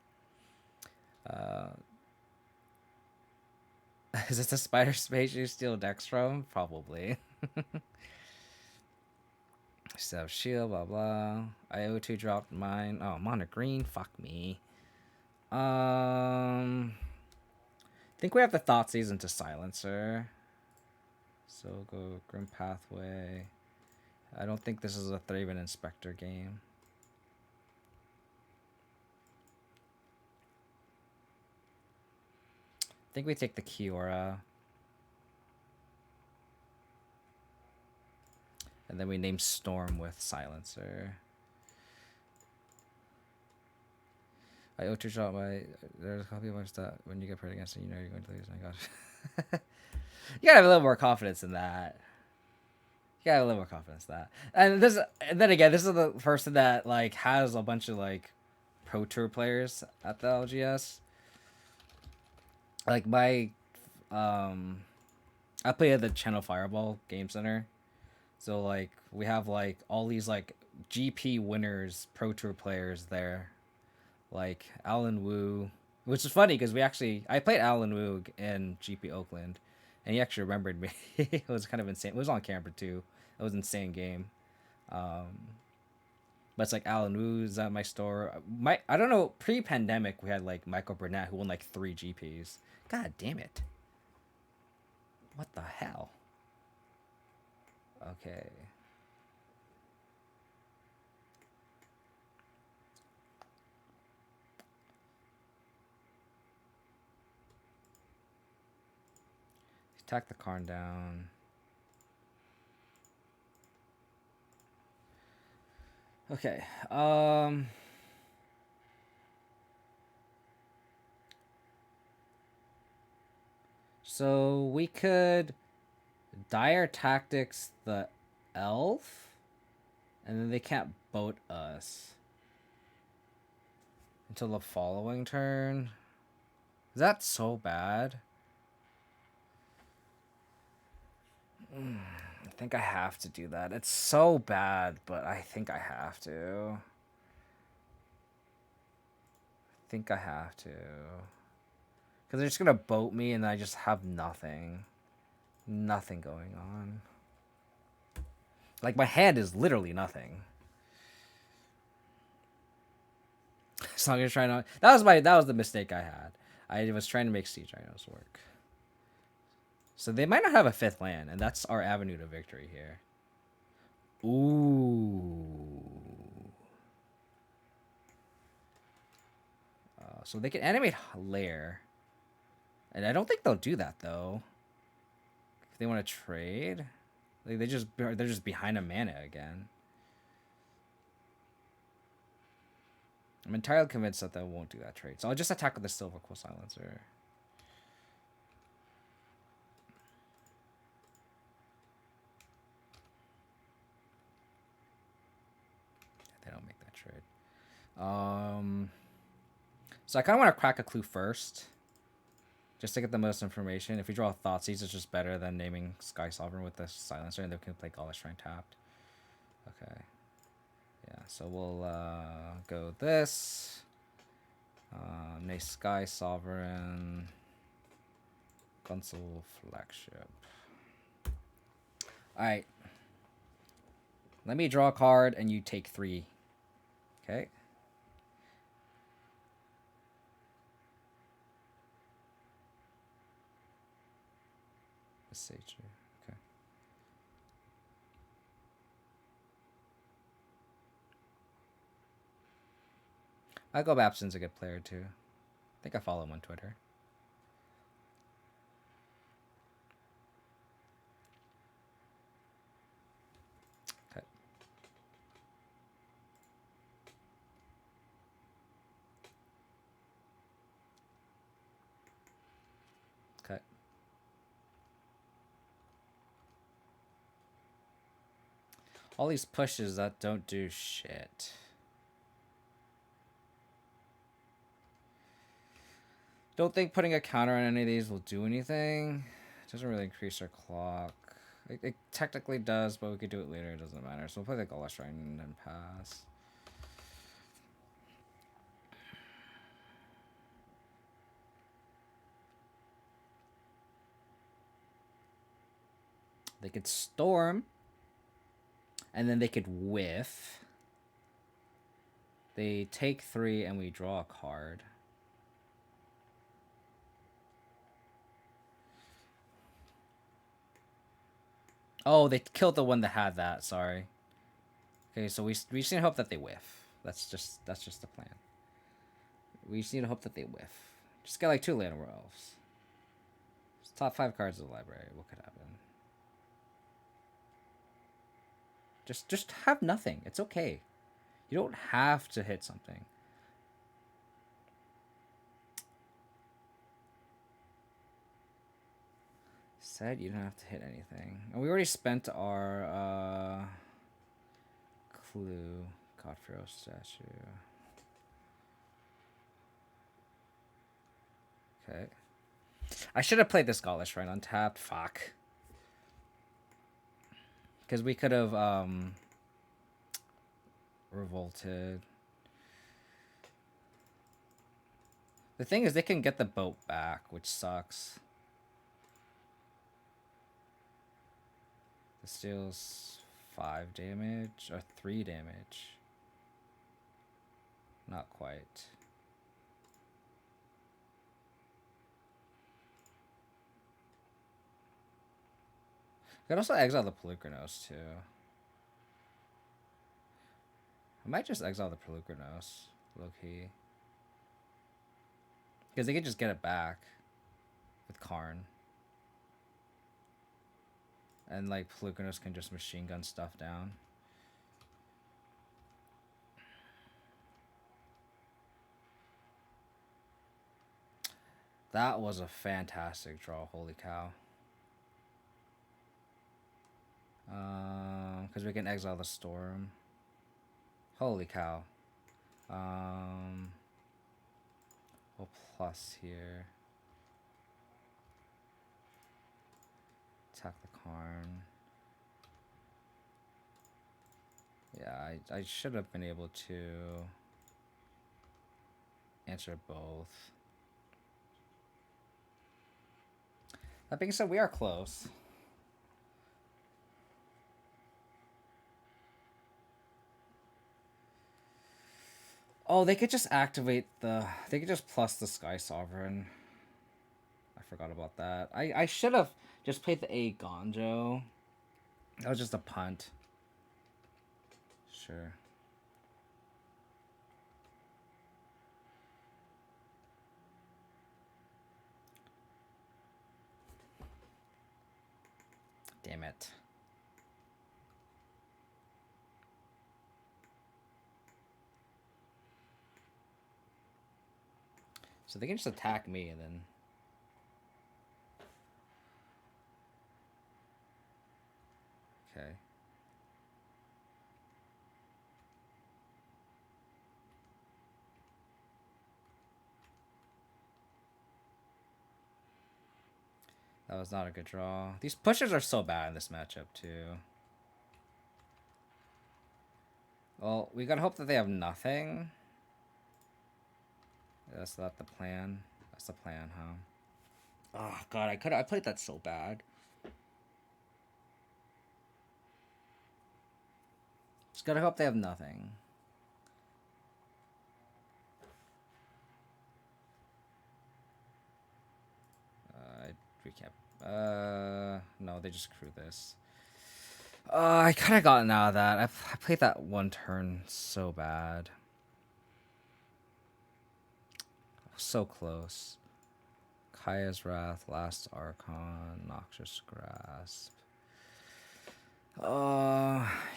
Is this a spider space you steal decks from? Probably. So shield, blah blah. IO2 dropped mine. Oh, I'm on a green. Fuck me. I think we have the Thoughtseize into Silencer. So go Grim Pathway. I don't think this is a Thraven Inspector game. I think we take the Kiora. And then we name Storm with Silencer. I auto shot my. There's a copy of my stuff. When you get paired against it, you know you're going to lose. My gosh. You gotta have a little more confidence in that. You gotta have a little more confidence in that. And then again, this is the person that like has a bunch of like pro tour players at the LGS. Like my, I play at the Channel Fireball Game Center, so like we have like all these like GP winners, pro tour players there, like Alan Wu, which is funny because I played Alan Wu in GP Oakland, and he actually remembered me. It was kind of insane. It was on camera too. It was an insane game. But it's like Alan Wu's at my store. I don't know. Pre-pandemic, we had like Michael Burnett who won like 3 GPs. God damn it! What the hell? Okay. Attack the Karn down. Okay. So we could Dire Tactics the elf, and then they can't boat us until the following turn. Is that so bad? I think I have to do that. It's so bad, but I think I have to. Because they're just going to boat me and I just have nothing. Nothing going on. Like, my hand is literally nothing. So I'm going to try not... That was the mistake I had. I was trying to make Siege Rhinos work. So they might not have a 5th land, and that's our avenue to victory here. Ooh. So they can animate Lair. And I don't think they'll do that, though. If they want to trade, like they're just behind a mana again. I'm entirely convinced that they won't do that trade. So I'll just attack with the Silver Quill Silencer. They don't make that trade. So I kind of want to crack a clue first, just to get the most information. If we draw Thoughtseize, it's just better than naming Sky Sovereign with the Silencer, and they can play Gaulish Shrine tapped. Okay. Yeah, so we'll go this. Name Sky Sovereign. Gunsel Flagship. Alright. Let me draw a card, and you take 3. Okay. Okay. I go Babson's a good player too. I think I follow him on Twitter. Okay. Okay. All these pushes that don't do shit. Don't think putting a counter on any of these will do anything. It doesn't really increase our clock. It technically does, but we could do it later. It doesn't matter. So we'll play the Gaulish Rhine and then pass. They could storm, and then they could whiff. They take 3, and we draw a card. Oh, they killed the one that had that. Sorry. Okay, so we just need to hope that they whiff. That's just the plan. We just need to hope that they whiff. Just get like 2 Land Elves. Top 5 cards of the library. What could happen? Just have nothing. It's okay. You don't have to hit something. Said you don't have to hit anything. And we already spent our clue. Godfrey statue. Okay. I should have played this Gaulish Rhine untapped. Fuck. Because we could have revolted. The thing is, they can get the boat back, which sucks. This deals 5 damage or 3 damage. Not quite. I could also exile the Pelucranos too. I might just exile the Pelucranos, low-key. Because they could just get it back with Karn. And like Pelucranos can just machine gun stuff down. That was a fantastic draw, holy cow. Because we can exile the Storm. Holy cow. We'll plus here. Attack the Karn. Yeah, I should have been able to answer both. That being said, we are close. Oh, they could just activate the... They could just plus the Sky Sovereign. I forgot about that. I should have just played the A Gonjo. That was just a punt. Sure. Damn it. So they can just attack me and then... Okay. That was not a good draw. These pushers are so bad in this matchup too. Well, we gotta hope that they have nothing. That's not the plan. That's the plan, huh? Oh god, I played that so bad. Just gotta hope they have nothing. Recap. No, they just crew this. I kind of gotten out of that. I played that one turn so bad. So close. Kaya's Wrath, Last Archon, Noxious Grasp.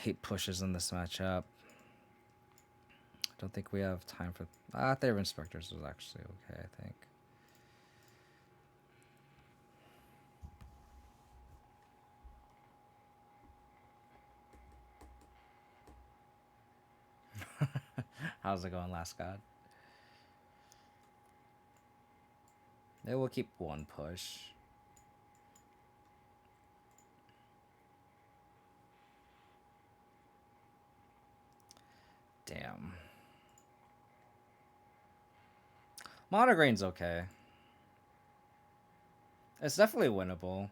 Hate pushes in this matchup. I don't think we have time for... Their Inspectors was actually okay, I think. How's it going, Last God? Maybe we'll keep one push. Damn. Monograine's okay. It's definitely winnable.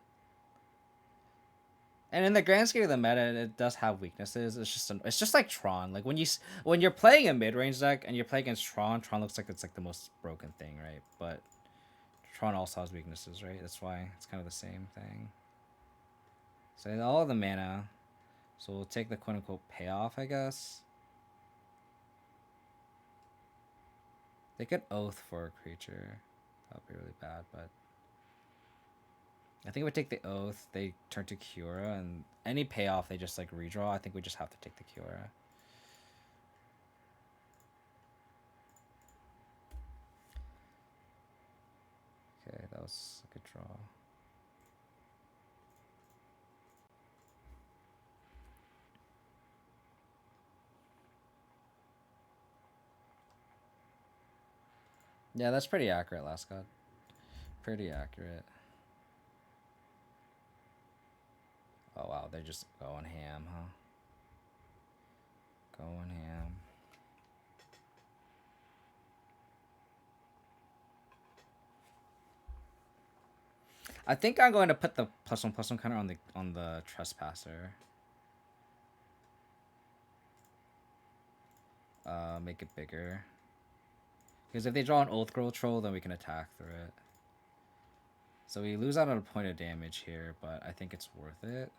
And in the grand scheme of the meta, it does have weaknesses. It's just like Tron. Like when you're playing a mid range deck and you're playing against Tron, Tron looks like it's like the most broken thing, right? But Tron also has weaknesses, right? That's why it's kind of the same thing. So all of the mana. So we'll take the quote unquote payoff, I guess. They could Oath for a creature. That would be really bad, but I think we take the Oath, they turn to Kiora, and any payoff they just like redraw. I think we just have to take the Kiora. Okay, that was a good draw. Yeah, that's pretty accurate, Last God. Pretty accurate. Oh wow, they're just going ham, huh? Going ham. I think I'm going to put the +1/+1 counter on the Trespasser. Make it bigger. Because if they draw an Oath Girl Troll, then we can attack through it. So we lose out on a point of damage here, but I think it's worth it.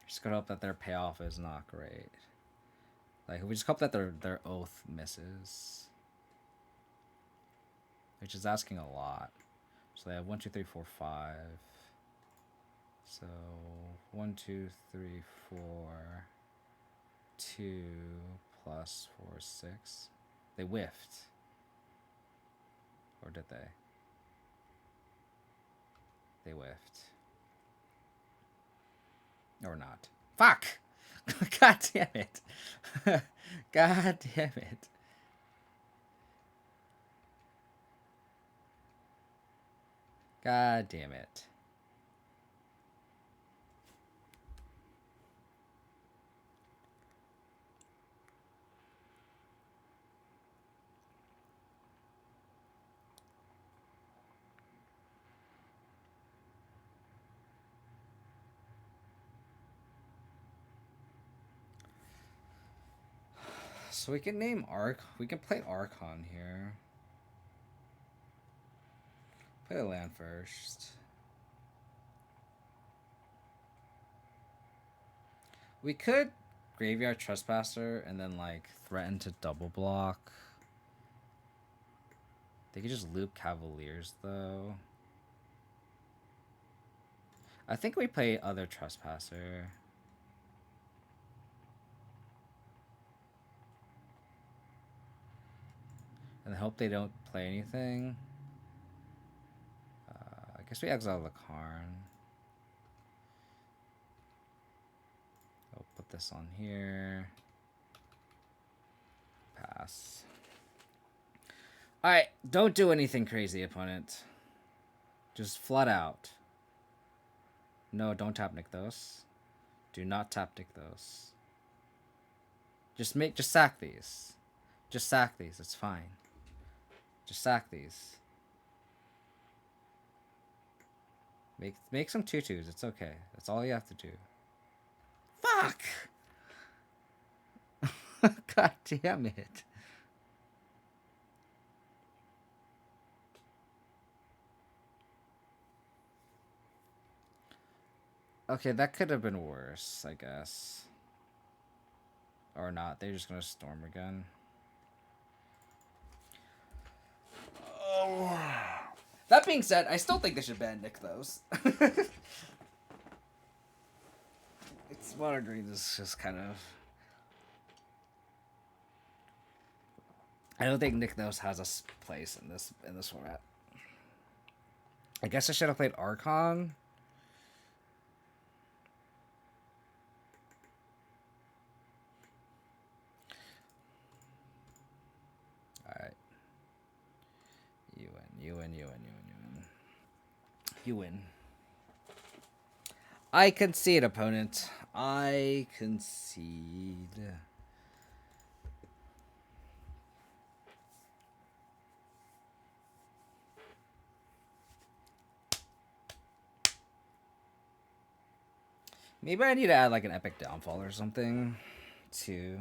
Just gotta hope that their payoff is not great. Like, we just hope that their Oath misses. Which is asking a lot. So they have 1, 2, 3, 4, 5. So 1, 2, 3, 4, 2 plus 4, 6. They whiffed. Or did they? They whiffed. Or not. Fuck! God damn it. God damn it. God damn it. So we can name we can play Archon here. Play the land first. We could Graveyard Trespasser and then like threaten to double block. They could just loop Cavaliers though. I think we play other Trespasser. And hope they don't play anything. I guess we exile the Karn. I'll put this on here. Pass. Alright, don't do anything crazy, opponent. Just flood out. No, don't tap Nykthos. Do not tap Nykthos. Just sack these. Just sack these, it's fine. Just sack these. Make some 2/2s, it's okay. That's all you have to do. Fuck! God damn it. Okay, that could have been worse, I guess. Or not. They're just gonna storm again. Oh. That being said, I still think they should ban Nykthos. It's Mono Green is just kind of. I don't think Nykthos has a place in this format. I guess I should have played Archon. Alright. You win. I concede, opponent. I concede. Maybe I need to add like an epic downfall or something to.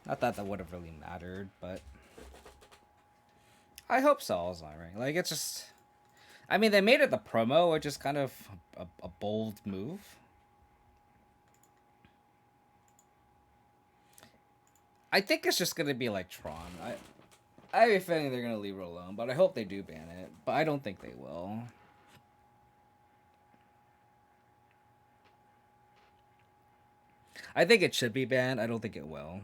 Not that would have really mattered, but I hope Saul's not right. Like it's just, I mean, they made it the promo, which is kind of a bold move. I think it's just gonna be like Tron. I have a feeling they're gonna leave it alone, but I hope they do ban it. But I don't think they will. I think it should be banned. I don't think it will.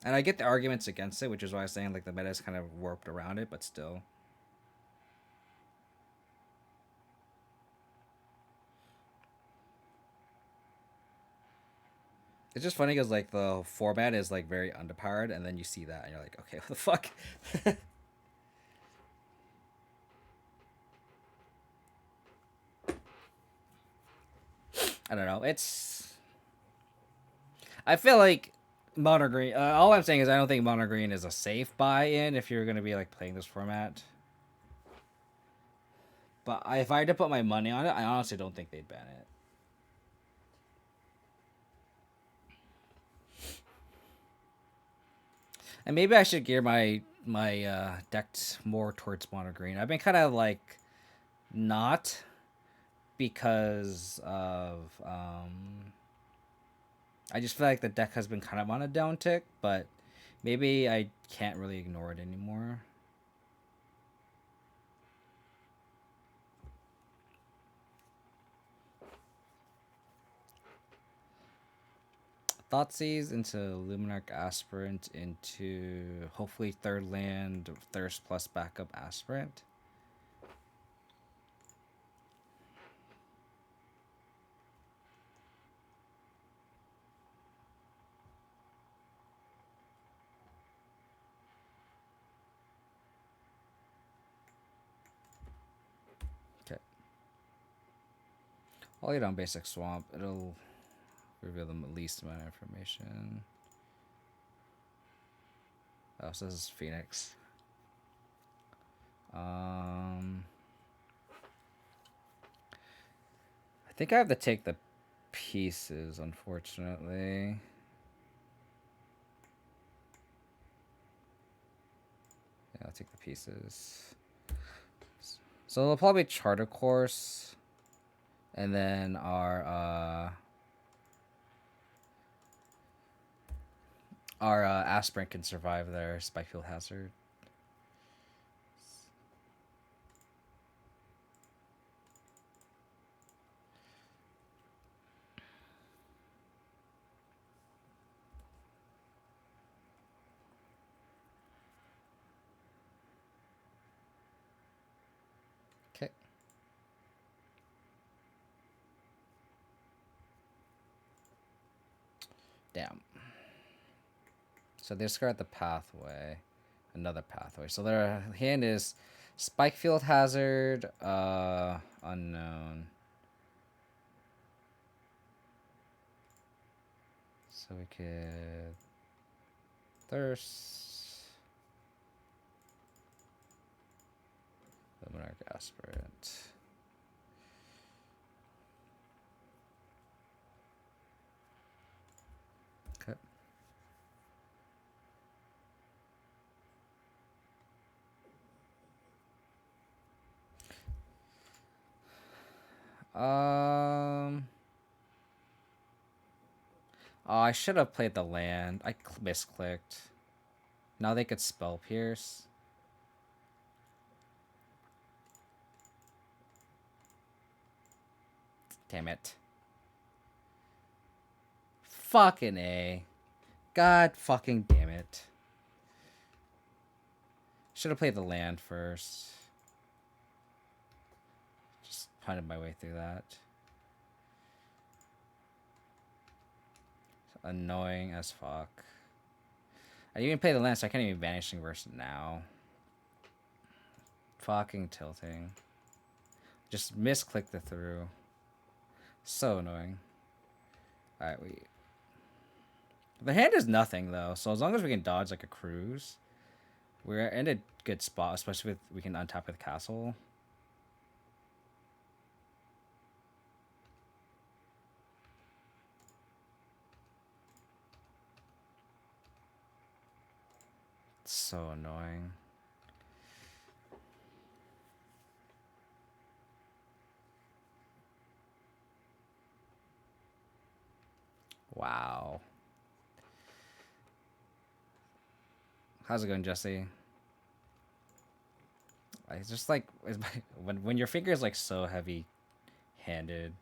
And I get the arguments against it, which is why I was saying like the meta is kind of warped around it, but still. It's just funny because like the format is like very underpowered, and then you see that and you're like, okay, what the fuck? I don't know. I feel like Mono Green. All I'm saying is I don't think Mono Green is a safe buy-in if you're gonna be like playing this format. But if I had to put my money on it, I honestly don't think they'd ban it. And maybe I should gear my deck more towards Mono Green. I've been kind of like not because of I just feel like the deck has been kind of on a downtick, but maybe I can't really ignore it anymore. Thoughtseize into Luminarch Aspirant into hopefully third land Thirst plus backup Aspirant. Okay. I'll lay down basic swamp. It'll reveal the least amount of information. Oh, so this is Phoenix. I think I have to take the pieces, unfortunately. Yeah, I'll take the pieces. So they'll probably chart a course. And then our aspirant can survive their Spikefield Hazard. Okay. Damn. So they discard the pathway. Another pathway. So their hand is Spikefield Hazard, unknown. So we could Thirst. Luminarch Aspirant. Okay. Oh, I should have played the land. I misclicked. Now they could spell pierce. Damn it. Fucking A. God fucking damn it. Should have played the land first. Just punted my way through that. Annoying as fuck. I didn't even play the land, so I can't even Vanishing Verse now. Fucking tilting. Just misclick the through. So annoying. Alright, the hand is nothing though, so as long as we can dodge like a cruise, we're in a good spot, especially if we can untap with castle. It's so annoying. Wow. How's it going, Jesse? It's just like when your finger is like so heavy-handed.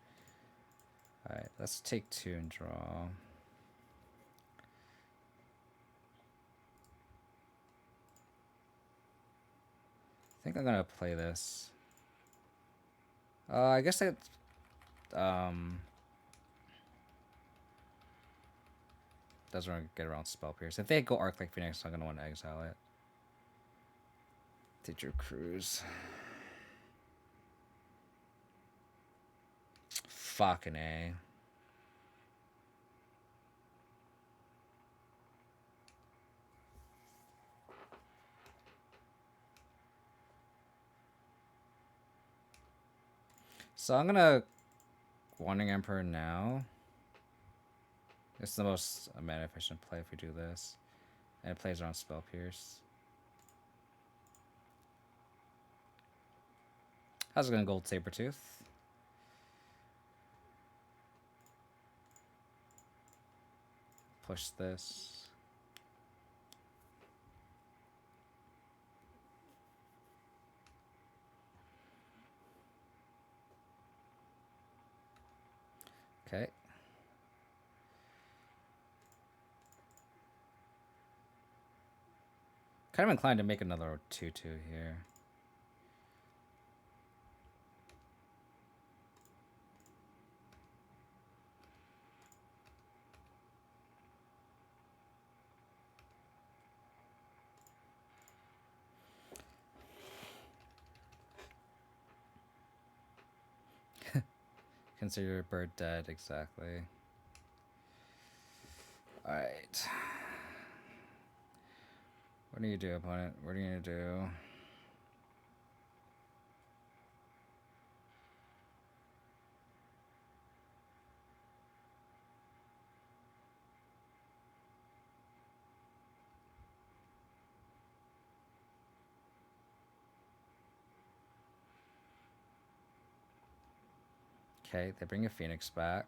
All right, let's take 2 and draw. I think I'm gonna play this. I guess it. Doesn't get around spell pierce. If they go Arc like Phoenix, I'm gonna want to exile it. Teacher Cruise. Fucking A. So I'm gonna Wandering Emperor now. It's the most mana efficient play if we do this. And it plays around Spell Pierce. How's it going, Gold Sabertooth? Push this. Okay. Kind of inclined to make another 2-2 here. Consider your bird dead, exactly. Alright. What do you do, opponent? What are you gonna do? Okay, they bring a Phoenix back.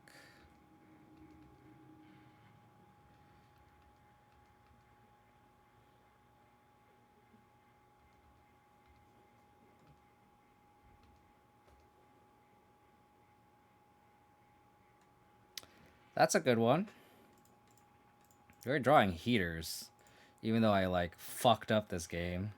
That's a good one. We're drawing heaters, even though I like fucked up this game.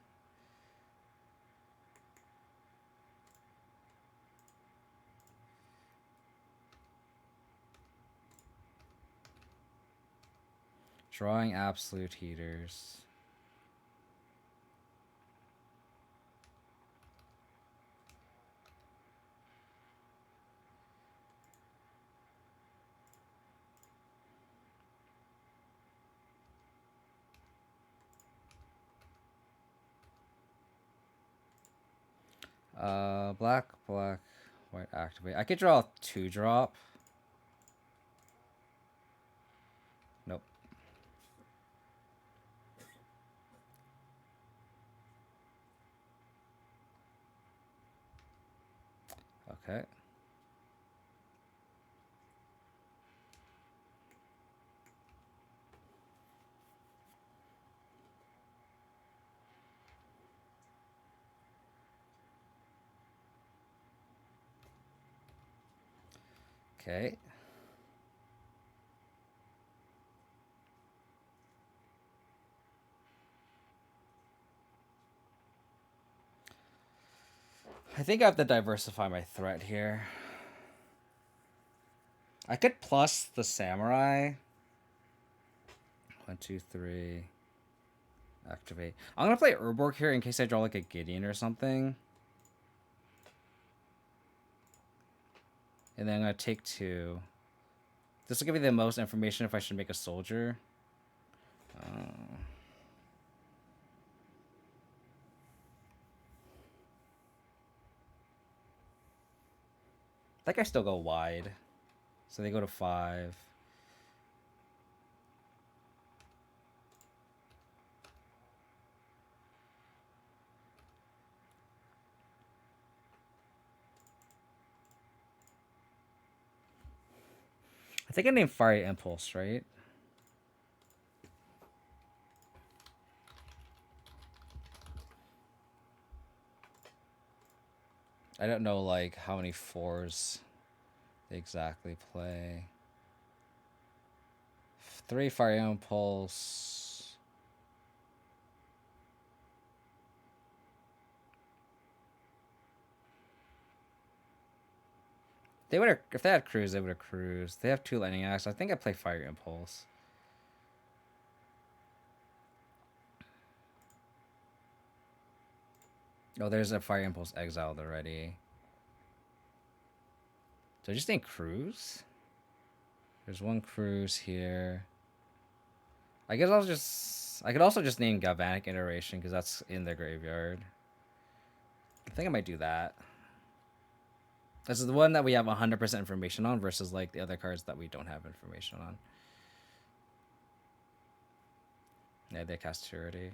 Drawing absolute heaters. Black, white, activate. I could draw 2-drop. Nope. Okay. Okay. I think I have to diversify my threat here. I could plus the samurai. 1, 2, 3. Activate. I'm gonna play Urborg here in case I draw like a Gideon or something. And then I'm gonna take 2. This will give me the most information if I should make a soldier. I think I still go wide. So they go to 5. I think I named Fire Impulse, right? I don't know like how many 4s they exactly play. 3 Fire Impulse. They would have, if they had cruise, they would have cruised. They have 2 lightning acts. I think I play Fire Impulse. Oh, there's a Fire Impulse exiled already. So I just think cruise. There's 1 cruise here. I guess I could also just name Galvanic Iteration because that's in the graveyard. I think I might do that. This is the one that we have 100% information on versus like the other cards that we don't have information on. Yeah, they cast 2 already.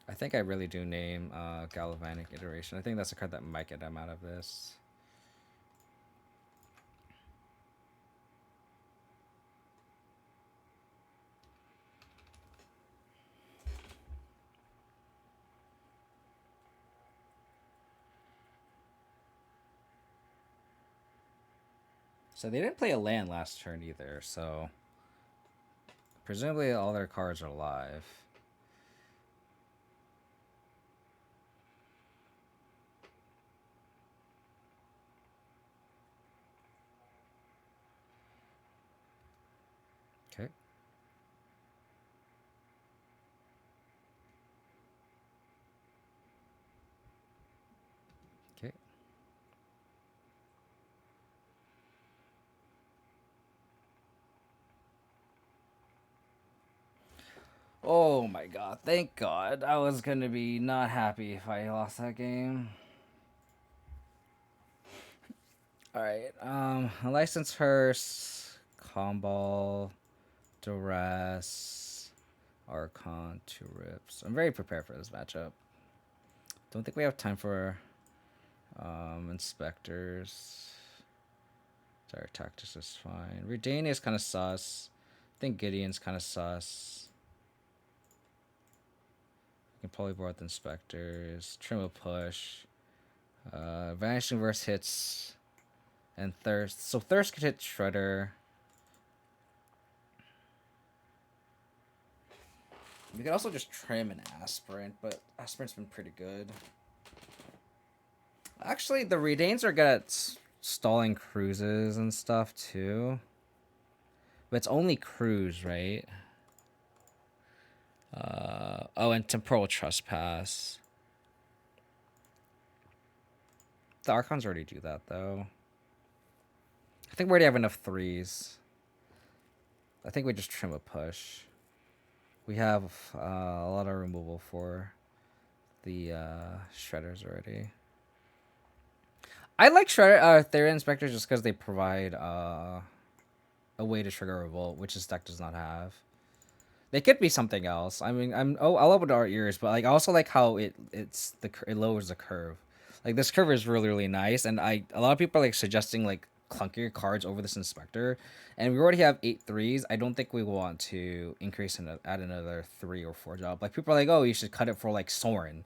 I think I really do name Galvanic Iteration. I think that's a card that might get them out of this. So they didn't play a land last turn either, so presumably all their cards are live. Okay. Okay. Oh my god, thank god. I was gonna be not happy if I lost that game. Alright, License Hearse, Comball, Duress, Archon, 2 Rips. I'm very prepared for this matchup. Don't think we have time for Inspectors. Dire Tactics is fine. Redania is kind of sus. I think Gideon's kind of sus. You can probably board the Inspectors. Trim a push. Vanishing Verse hits. And Thirst. So Thirst could hit Shredder. We could also just trim an Aspirant, but Aspirant's been pretty good. Actually, the Redains are good at stalling cruises and stuff too. But it's only cruise, right? Oh, and Temporal Trespass. The Archons already do that, though. I think we already have enough 3s. I think we just trim a push. We have a lot of removal for the Shredders already. I like Therian Inspectors just because they provide a way to trigger Revolt, which this deck does not have. They could be something else. I mean, I'll open our ears, but like I also like how it lowers the curve. Like this curve is really nice, and a lot of people are like suggesting like clunkier cards over this inspector, and we already have 8 3s. I don't think we want to increase and add another 3 or 4 job. Like people are like, oh, you should cut it for like Sorin,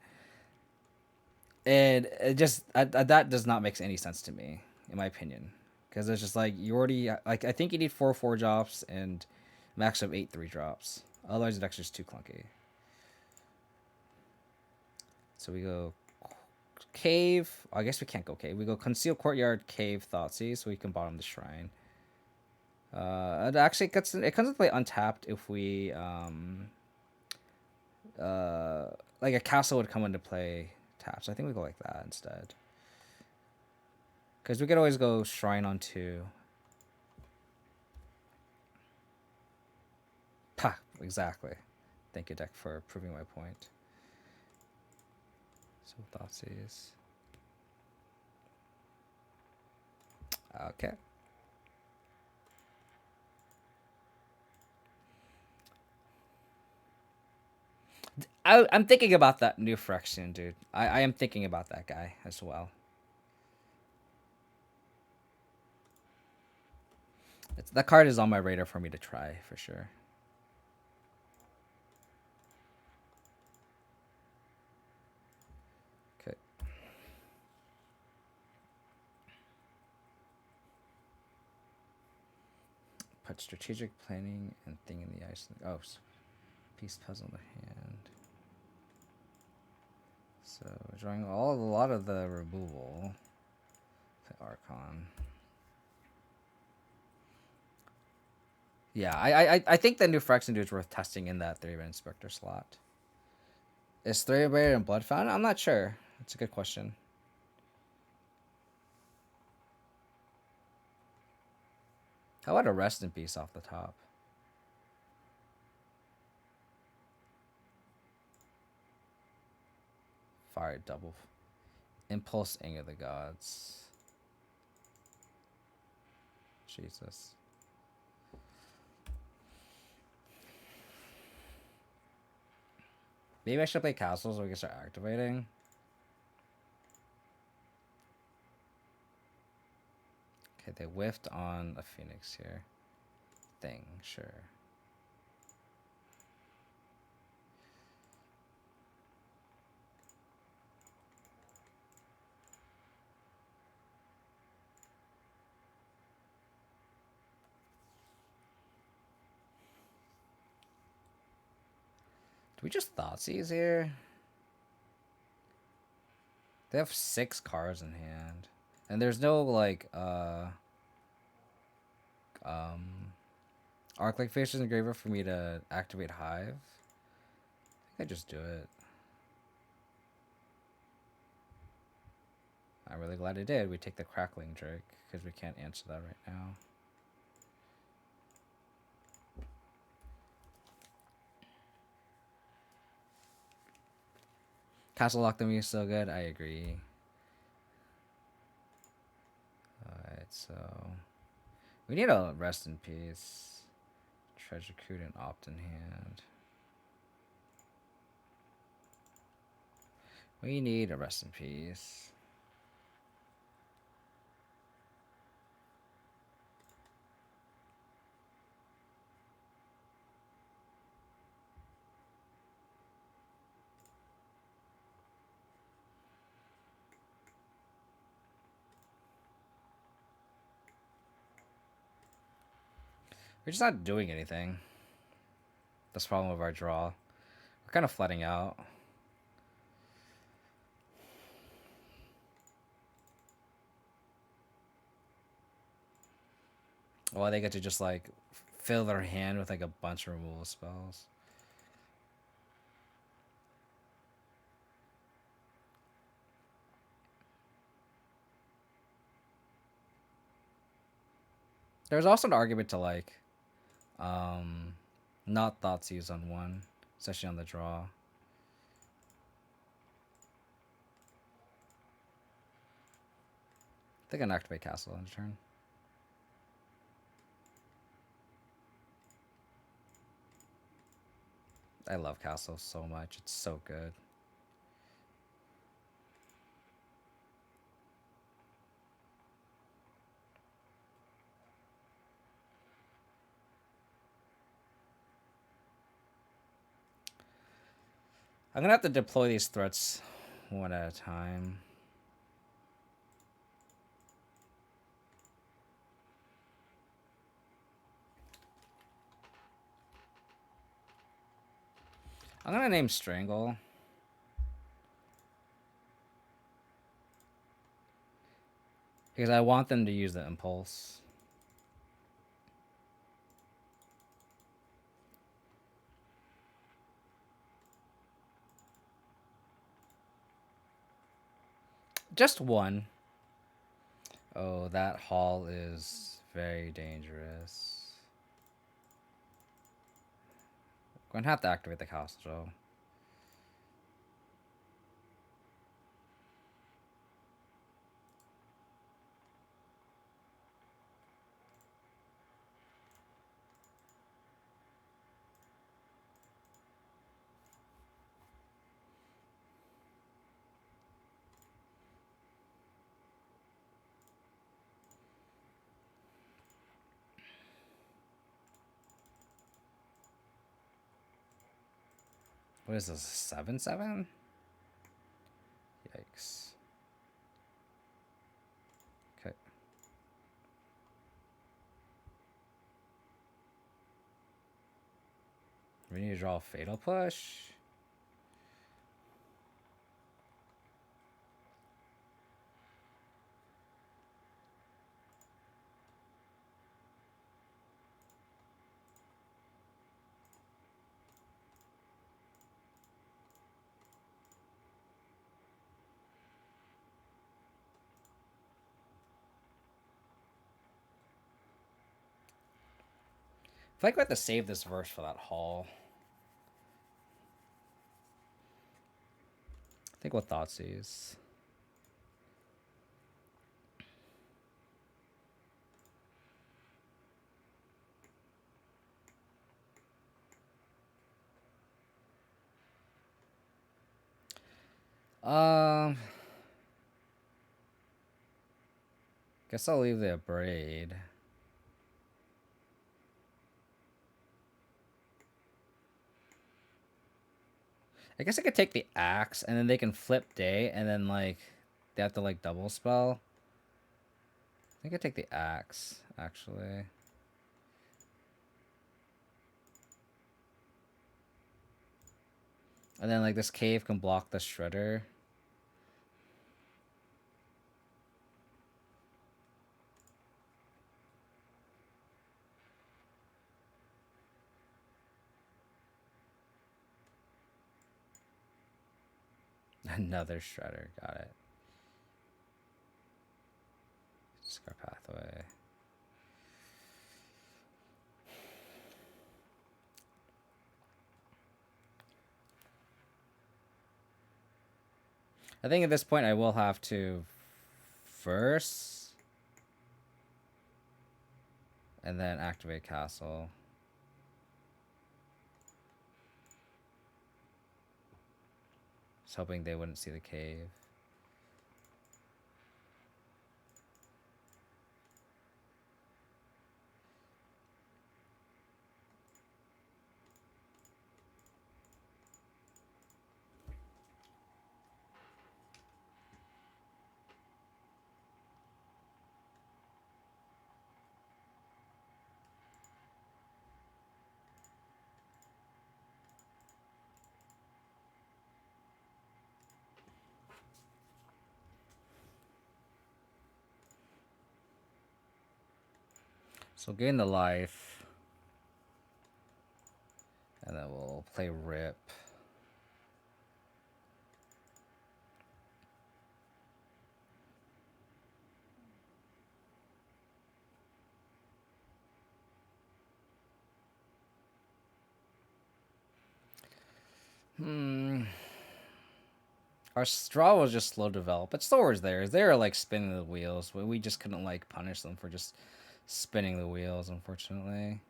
and it just that does not make any sense to me, in my opinion, because it's just like you already like I think you need 4 drops and max of 8 3 drops. Otherwise, it's actually just too clunky. So we go cave. I guess we can't go cave. We go conceal courtyard, cave, Thoughtseize, so we can bottom the shrine. It actually comes into play untapped if we like a castle would come into play tapped. So I think we go like that instead. Because we could always go shrine on 2. Ha! Exactly. Thank you, deck, for proving my point. So Thoughtseize. Okay. I'm thinking about that new Phyrexian, dude. I am thinking about that guy as well. That card is on my radar for me to try, for sure. Okay. Put strategic planning and thing in the ice. Oh, piece puzzle in the hand. So drawing a lot of the removal. Play Archon. Yeah, I think the new Phyrexian dude is worth testing in that 3-man inspector slot. Is 3-man and Blood Fountain? I'm not sure. That's a good question. How about a rest in peace off the top? Fire double. Impulse Anger of the Gods. Jesus. Maybe I should play castles so we can start activating. Okay, they whiffed on a Phoenix here. Thing, sure. Do we just Thoughtseize here? They have 6 cards in hand. And there's no, like, Arclight Faces Engraver for me to activate Hive. I think I just do it. I'm really glad I did. We take the Crackling Drake, because we can't answer that right now. Castle Lock them is so good. I agree. Alright, so we need a rest in peace. Treasure Crude and Opt in hand. We need a rest in peace. We're just not doing anything. That's the problem with our draw. We're kind of flooding out. Well, they get to just like fill their hand with like a bunch of removal spells. There's also an argument to like not Thoughtseize on 1, especially on the draw. I think I can activate Castle on turn. I love Castle so much. It's so good. I'm gonna have to deploy these threats one at a time. I'm gonna name Strangle. Because I want them to use the impulse. Just one. Oh, that hall is very dangerous. I'm gonna have to activate the castle. What is this? 7/7? Yikes. Okay. We need to draw a fatal push. I feel like we have to save this verse for that hall. I think what Thoughtseize. Guess I'll leave the braid. I guess I could take the axe and then they can flip day and then like they have to like double spell. I think I take the axe actually. And then like this cave can block the shredder. Another shredder, got it. Scar pathway. I think at this point I will have to first and then activate castle. Just hoping they wouldn't see the cave. So gain the life. And then we'll play Rip. Our straw was just slow develop, but Thor's there. They were like spinning the wheels. We just couldn't like punish them for just spinning the wheels, unfortunately.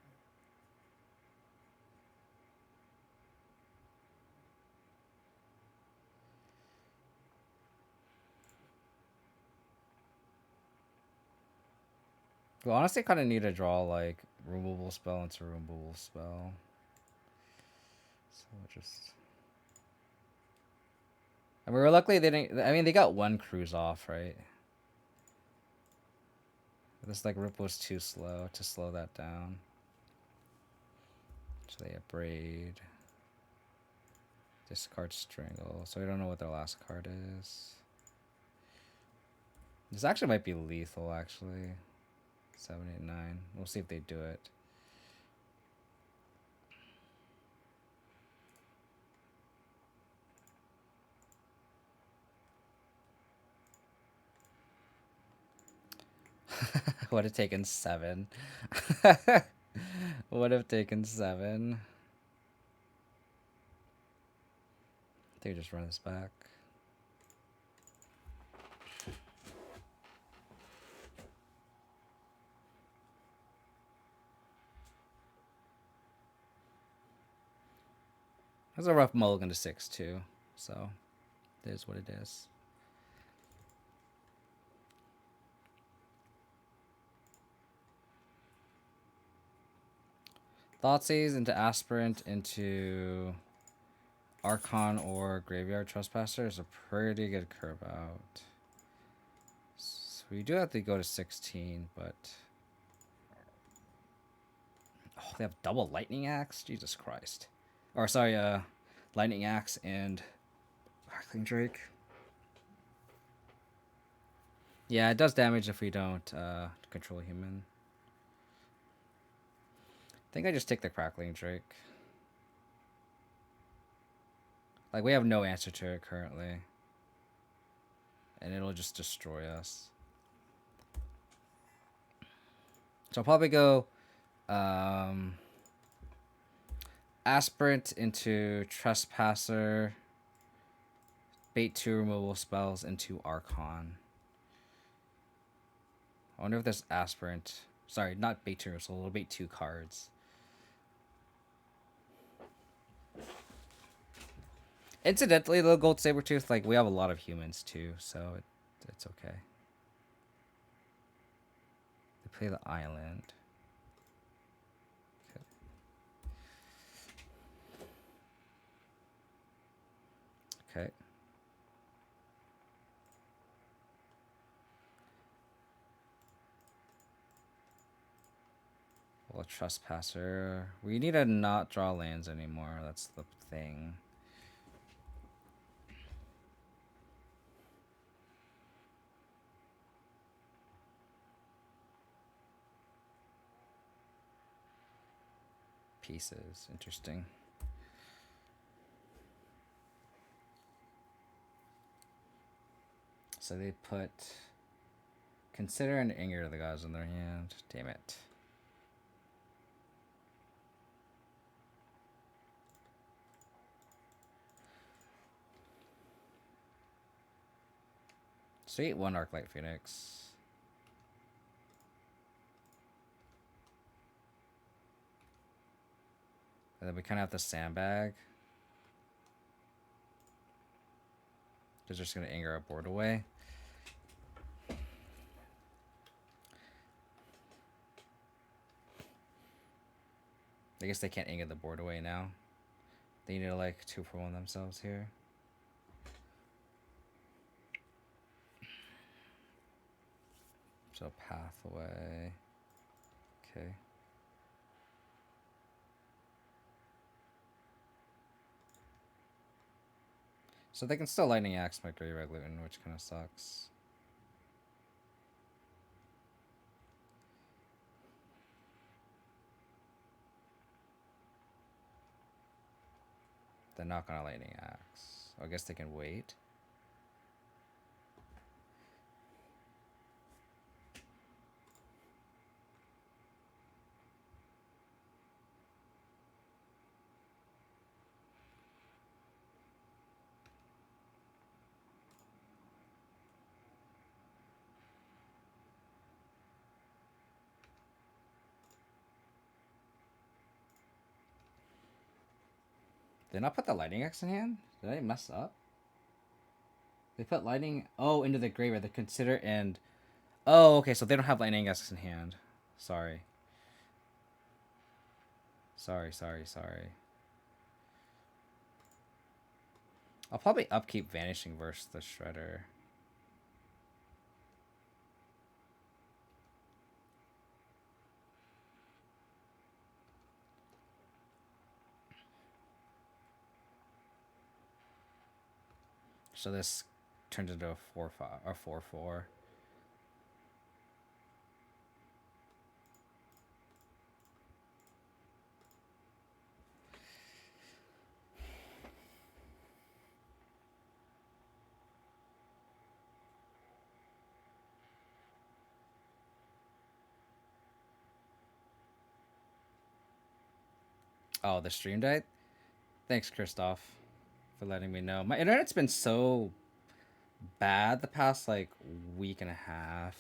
We honestly kind of need to draw like removable spell into removable spell. So we'll just And we were luckily they didn't. I mean, they got one cruise off, right? This like rip was too slow to slow that down. So they abrade. Discard strangle. So we don't know what their last card is. This actually might be lethal, actually. 7, 8, 9. We'll see if they do it. Would have taken 7. Would have taken 7. I think just run this back. That's a rough mulligan to 6 too, so it is what it is. Thoughtseize into Aspirant into Archon or Graveyard Trespasser is a pretty good curve out. So we do have to go to 16, but... Oh, they have double Lightning Axe? Jesus Christ. Or, sorry, Lightning Axe and Crackling Drake. Yeah, it does damage if we don't control a human. I think I just take the Crackling Drake. Like, we have no answer to it currently. And it'll just destroy us. So I'll probably go Aspirant into Trespasser. Bait 2 removal spells into Archon. I wonder if there's Aspirant. Sorry, not bait 2, so it'll bait 2 cards. Incidentally, the Gold Sabertooth, like, we have a lot of humans too, so it's okay. They play the island. Okay. Well, Trespasser. We need to not draw lands anymore. That's the thing. Pieces. Interesting. So they put Consider and Anger the guys in their hand. Damn it. Sweet, 1 Arclight Phoenix. And then we kind of have to sandbag. Because they're just going to anger our board away. I guess they can't anger the board away now. They need to like 2-for-1 themselves here. So pathway. Okay. So they can still Lightning Axe my Graveyard Luton, which kind of sucks. They're not gonna Lightning Axe. I guess they can wait. Did they not put the Lightning Axe in hand? Did I mess up? They put Lightning... Oh, into the graveyard. They consider and... Oh, okay, so they don't have Lightning Axe in hand. Sorry. Sorry. I'll probably upkeep Vanishing versus the Shredder. So this turns into a 4/5 or 4/4. Oh, the stream died? Thanks, Christoph, for letting me know. My internet's been so bad the past like week and a half.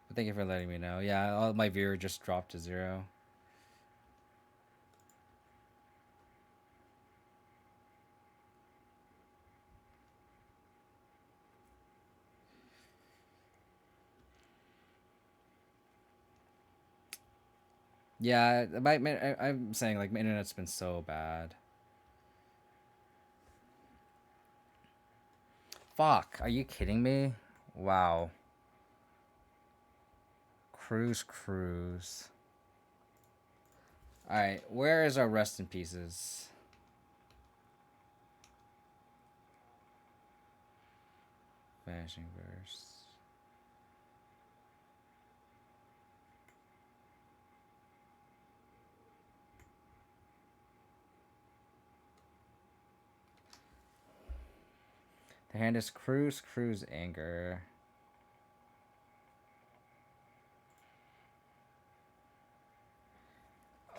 But thank you for letting me know. Yeah, all my viewer just dropped to 0. Yeah, I'm saying like my internet's been so bad. Fuck, are you kidding me? Wow. Cruise. Alright, where is our rest in pieces? Vanishing verse. The hand is cruise, anger.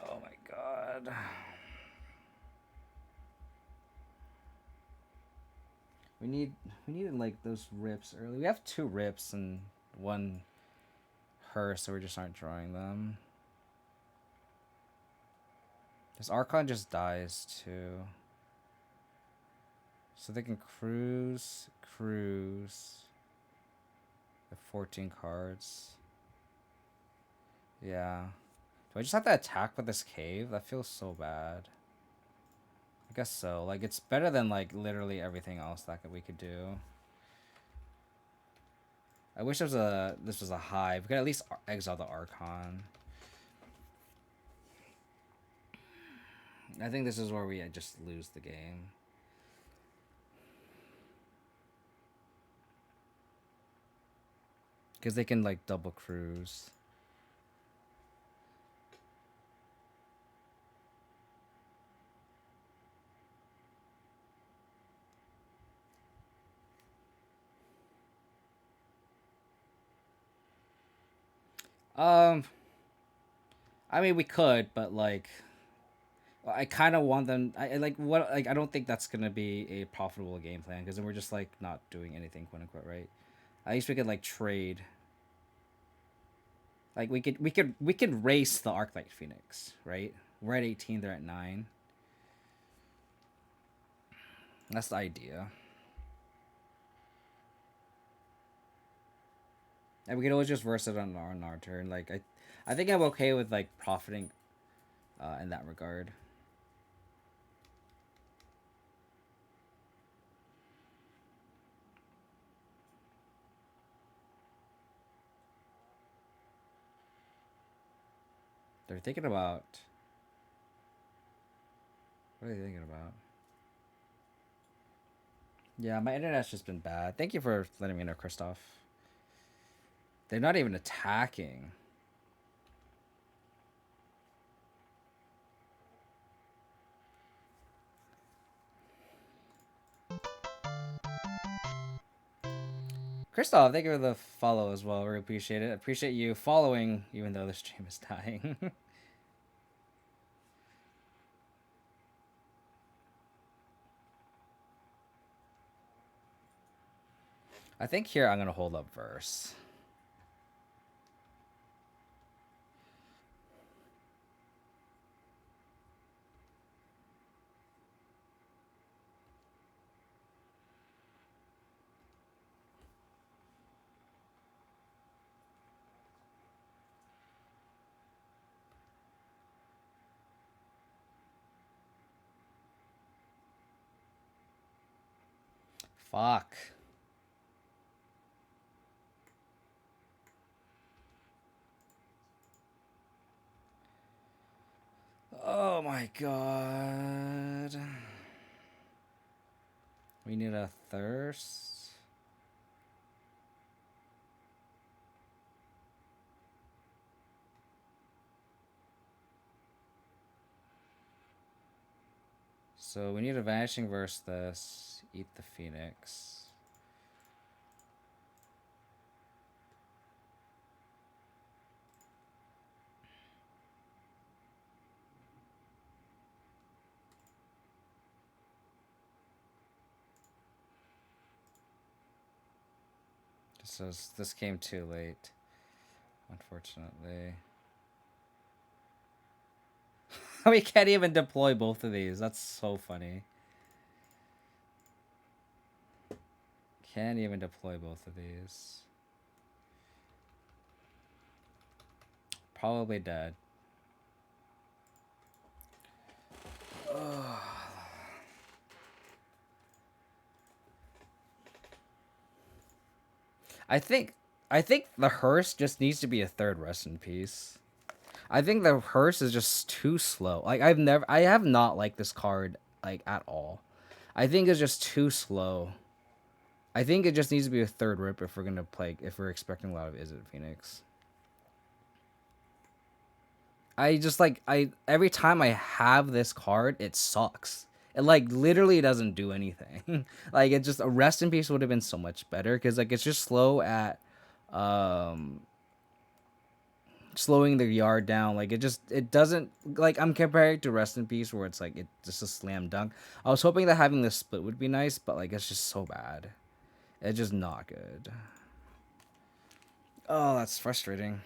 Oh my god. We needed like those rips early. We have 2 rips and 1 hearse, so we just aren't drawing them. This Archon just dies too. So they can cruise. The 14 cards. Yeah. Do I just have to attack with this cave? That feels so bad. I guess so. Like, it's better than, like, literally everything else that we could do. I wish this was a hive. We could at least exile the Archon. I think this is where we just lose the game. Because they can, like, double cruise. I mean, we could, but, like... I kind of want them. I like what like I don't think that's gonna be a profitable game plan because then we're just like not doing anything, quote unquote, right? At least we could like trade. Like we could race the Arclight Phoenix, right? We're at 18, they're at 9. That's the idea. And we could always just verse it on our turn. Like I think I'm okay with like profiting, in that regard. They're thinking about. What are they thinking about? Yeah, my internet's just been bad. Thank you for letting me know, Christoph. They're not even attacking. Christoph, thank you for the follow as well. Really appreciate it. Appreciate you following even though the stream is dying. I think here I'm going to hold up verse. Fuck. Oh my god. We need a thirst. So we need a vanishing versus this. Eat the phoenix. This came too late, unfortunately. We can't even deploy both of these. That's so funny. Can't even deploy both of these. Probably dead. I think the hearse just needs to be a third rest in peace. I think the hearse is just too slow. Like I have not liked this card like at all. I think it's just too slow. I think it just needs to be a third rip if we're gonna play, if we're expecting a lot of Izzet Phoenix. I just like every time I have this card, it sucks. It like literally doesn't do anything. Like it just, a rest in peace would have been so much better because like it's just slow at um slowing the yard down. Like it doesn't, like I'm comparing it to rest in peace where it's like it's just a slam dunk. I was hoping that having this split would be nice, but like it's just so bad. It's just not good. Oh, that's frustrating.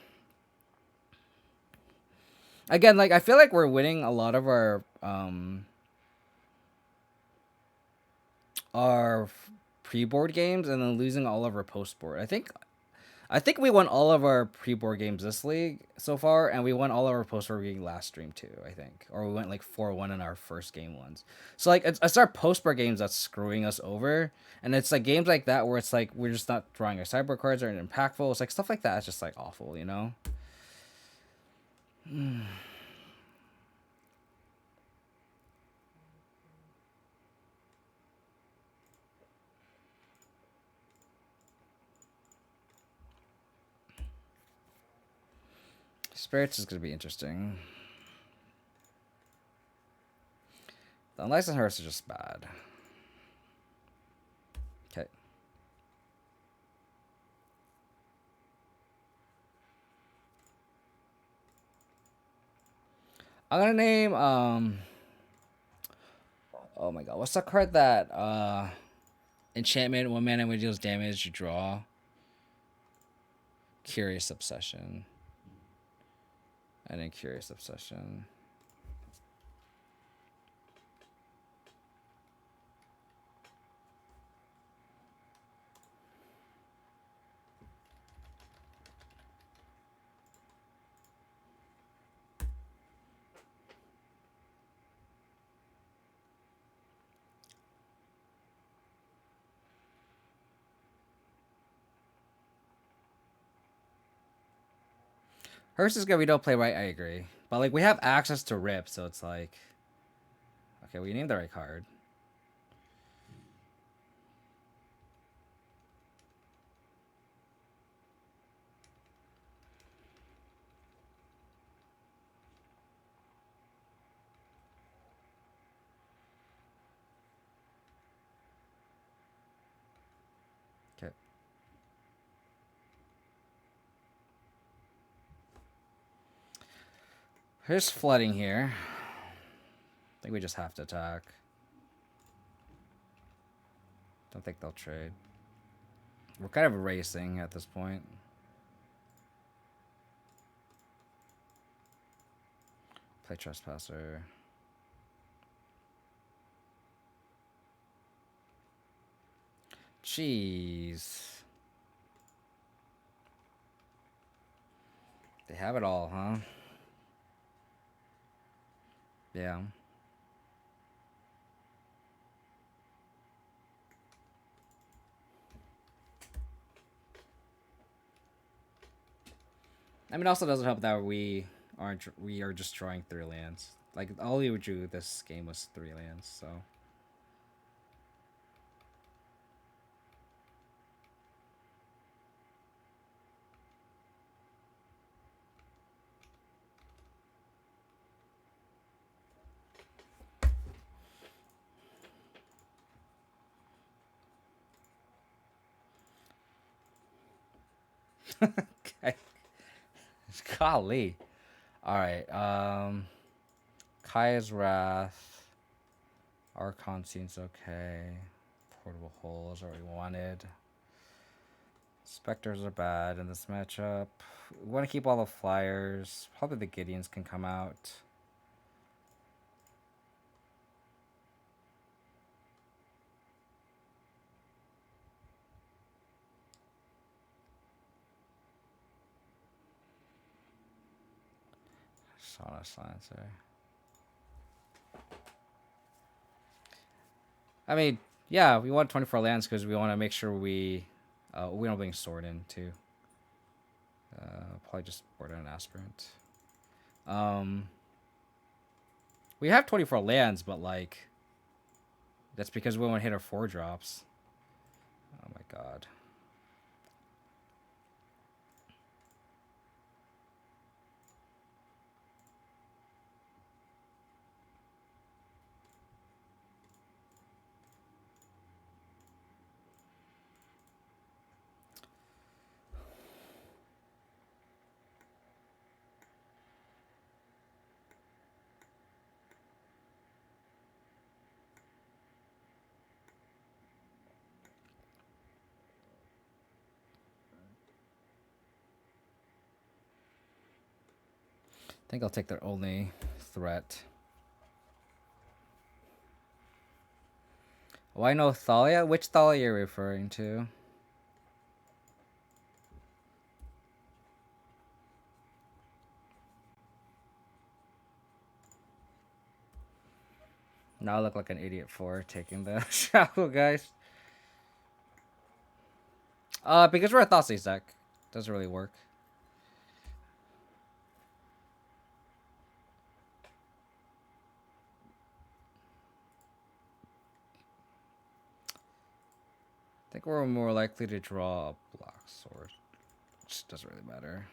Again, like I feel like we're winning a lot of our pre-board games and then losing all of our post-board. I think we won all of our pre-board games this league so far, and we won all of our post-board games last stream too, I think. Or we went like 4-1 in our first game ones. So like it's our post-board games that's screwing us over. And it's like games like that where it's like we're just not drawing our sideboard cards or impactful. It's like stuff like that. It's just like awful, you know? Spirits is going to be interesting. The unlicensed hearse is just bad. Okay. I'm gonna name oh my god, what's the card that enchantment, 1 mana when it deals damage you draw? Curious Obsession. And then Curious Obsession. Hearse is good. We don't play right. I agree, but like we have access to rip, so it's like, okay, we named the right card. Okay. Here's flooding here. I think we just have to attack. Don't think they'll trade. We're kind of racing at this point. Play Trespasser. Jeez. They have it all, huh? Yeah. I mean, also doesn't help that we are destroying 3 lands. Like all we drew this game was 3 lands, so. Okay. Golly. All right. Kaya's Wrath. Archon seems okay. Portable Hole is what we wanted. Specters are bad in this matchup. We want to keep all the flyers. Probably the Gideons can come out. Sauna Silencer. I mean, yeah, we want 24 lands because we want to make sure we don't bring Sorin too. Probably just board an aspirant. We have 24 lands, but like that's because we want to hit our 4 drops. Oh my god. I think I'll take their only threat. Oh, I know Thalia. Which Thalia are you referring to? Now I look like an idiot for taking the Shadow guys. Because we're a Thoughtseize deck. Doesn't really work. I think we're more likely to draw a Black Sword. Which doesn't really matter.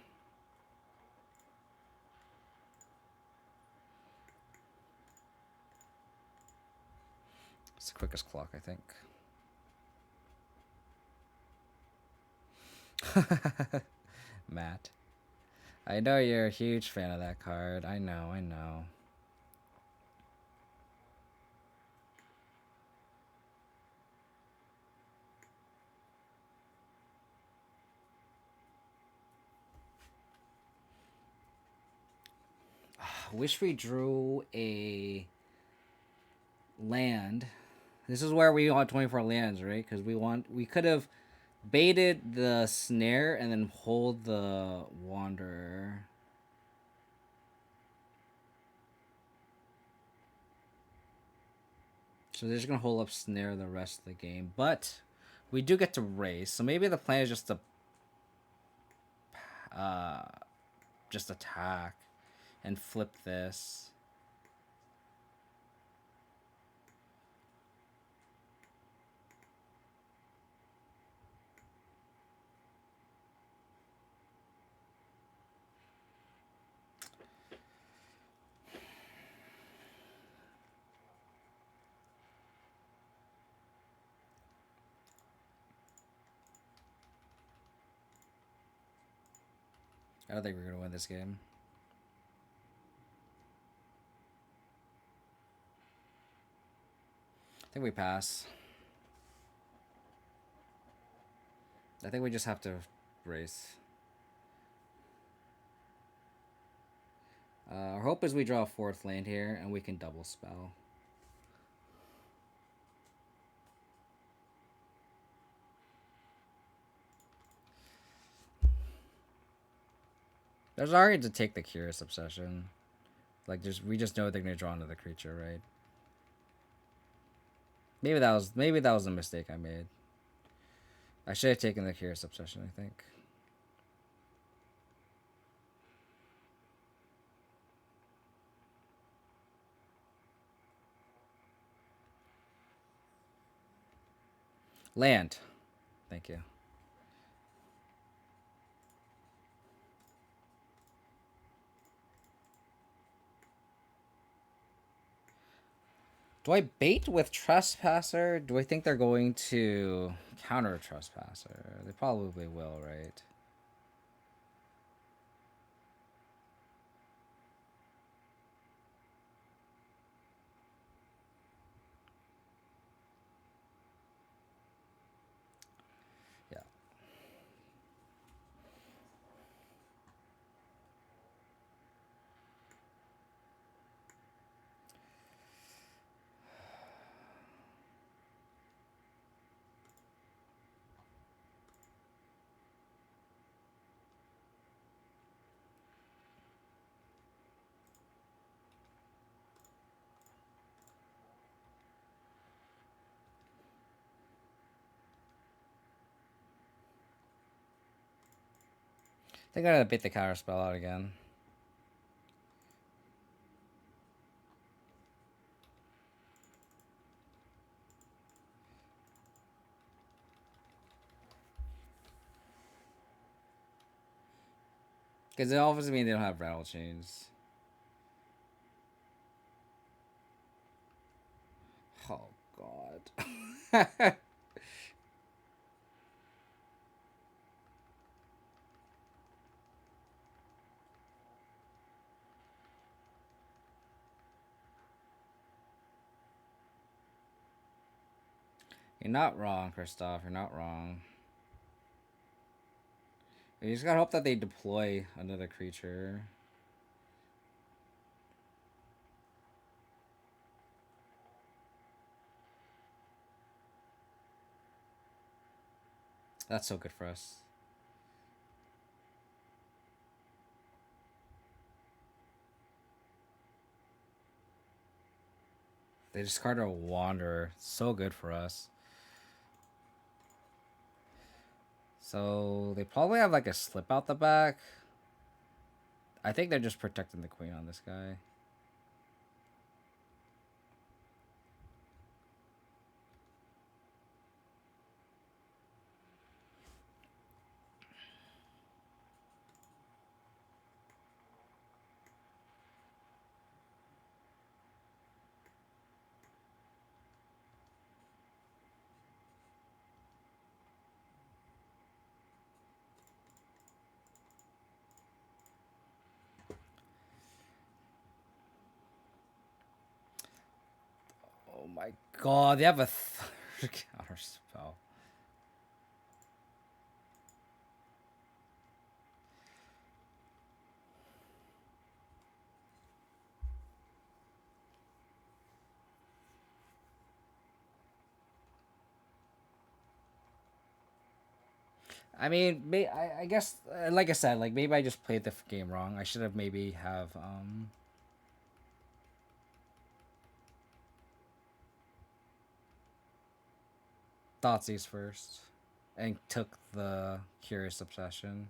It's the quickest clock, I think. Matt. I know you're a huge fan of that card. I know, I know. Wish we drew a land. This is where we want 24 lands, right? Because we could have baited the snare and then hold the Wanderer. So they're just gonna hold up snare the rest of the game, but we do get to race. So maybe the plan is just attack and flip this. I don't think we're gonna win this game. I think we pass. I think we just have to race. Our hope is we draw a 4th land here and we can double spell. There's already to take the Curious Obsession. Like, we just know they're gonna draw another creature, right? Maybe that was a mistake I made. I should have taken the Curious Obsession, I think. Land. Thank you. Do I bait with Trespasser? Do I think they're going to counter Trespasser? They probably will, right? Yeah. They're gonna bait the counter spell out again. Because it obviously means they don't have rattle chains. Oh god. You're not wrong, Christoph. You're not wrong. You just gotta hope that they deploy another creature. That's so good for us. They discarded a Wanderer. So good for us. So they probably have like a slip out the back. I think they're just protecting the queen on this guy. Oh my god, they have a third counter spell. I mean, I guess, like I said, like maybe I just played the game wrong. I should have maybe have Thoughtseize first, and took the Curious Obsession.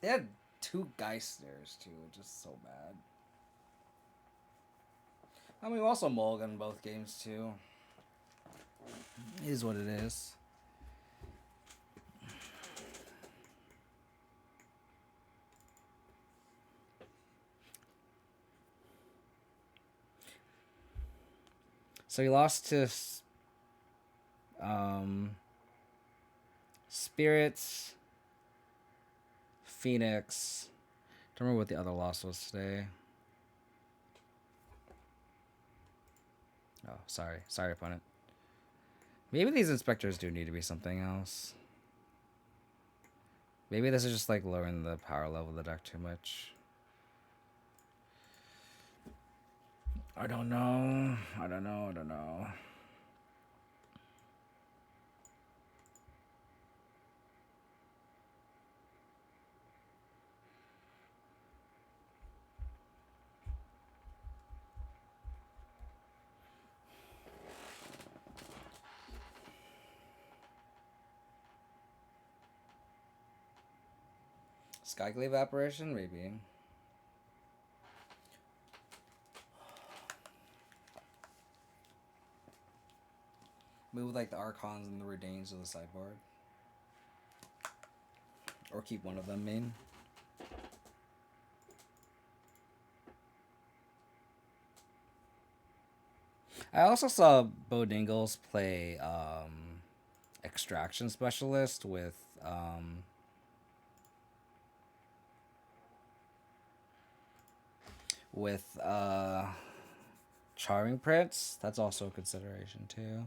They had two Geisters too, which is so bad. I mean, we also mulligan both games too. It is what it is. So he lost to Spirits, Phoenix. Don't remember what the other loss was today. Oh, sorry, opponent. Maybe these inspectors do need to be something else. Maybe this is just like lowering the power level of the deck too much. I don't know. I don't know. Skyglaive apparition, maybe. Move like the Archons and the Redanes to the sideboard. Or keep one of them main. I also saw Bo Dingles play Extraction Specialist with Charming Prince. That's also a consideration too.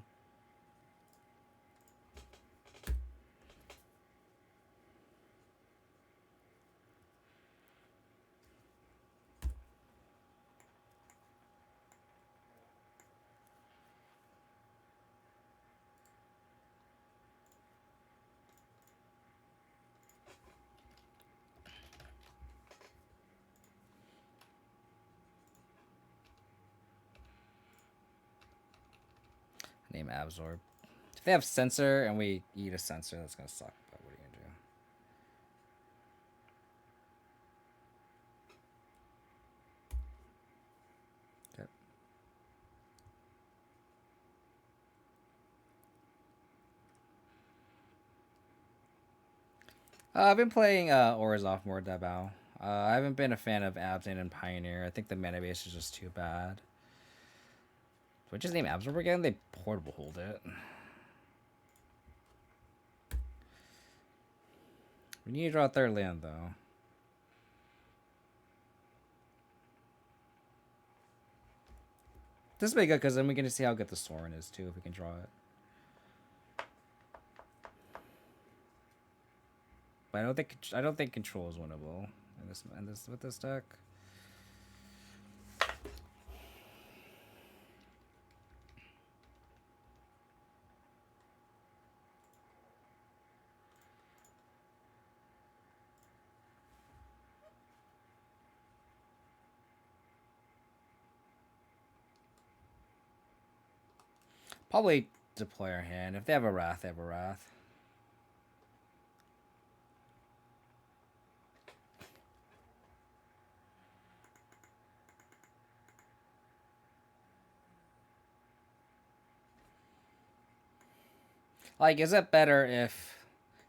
Name Absorb. If they have Censor and we eat a Censor, that's gonna suck. But what are you gonna do? Okay. I've been playing Orzhov more Dabao. I haven't been a fan of Abzan and Pioneer. I think the mana base is just too bad. What's his name? Absorb again? They portable hold it. We need to draw a third land though. This will be good because then we get to see how good the Sorin is too if we can draw it. But I don't think control is winnable in this with this deck. Probably deploy our hand. If they have a Wrath, they have a Wrath. Like, is it better if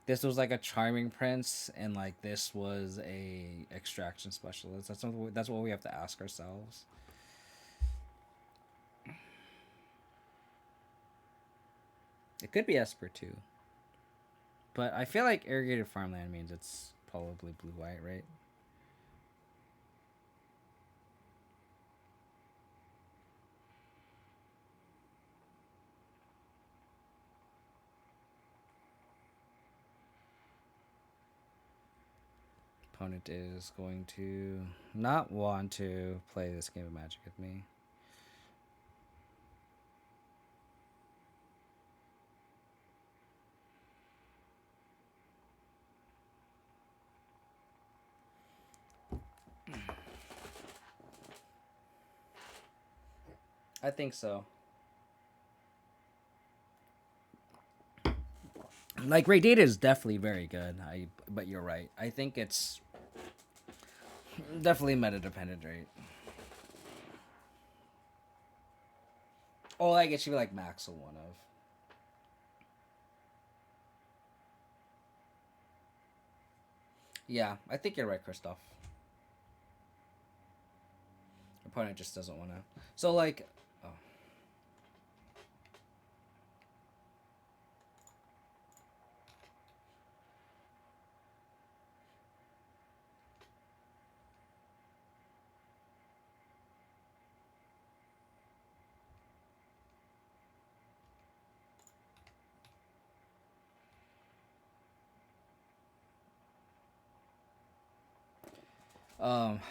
this was like a Charming Prince and like this was a Extraction Specialist? That's what we have to ask ourselves. It could be Esper too. But I feel like Irrigated Farmland means it's probably blue-white, right? Opponent is going to not want to play this game of Magic with me. I think so. Like, Ray Data is definitely very good. But you're right. I think it's definitely meta dependent, right? Oh, like it should be like max of one of. Yeah, I think you're right, Christoph. Opponent just doesn't want to. So like, oh.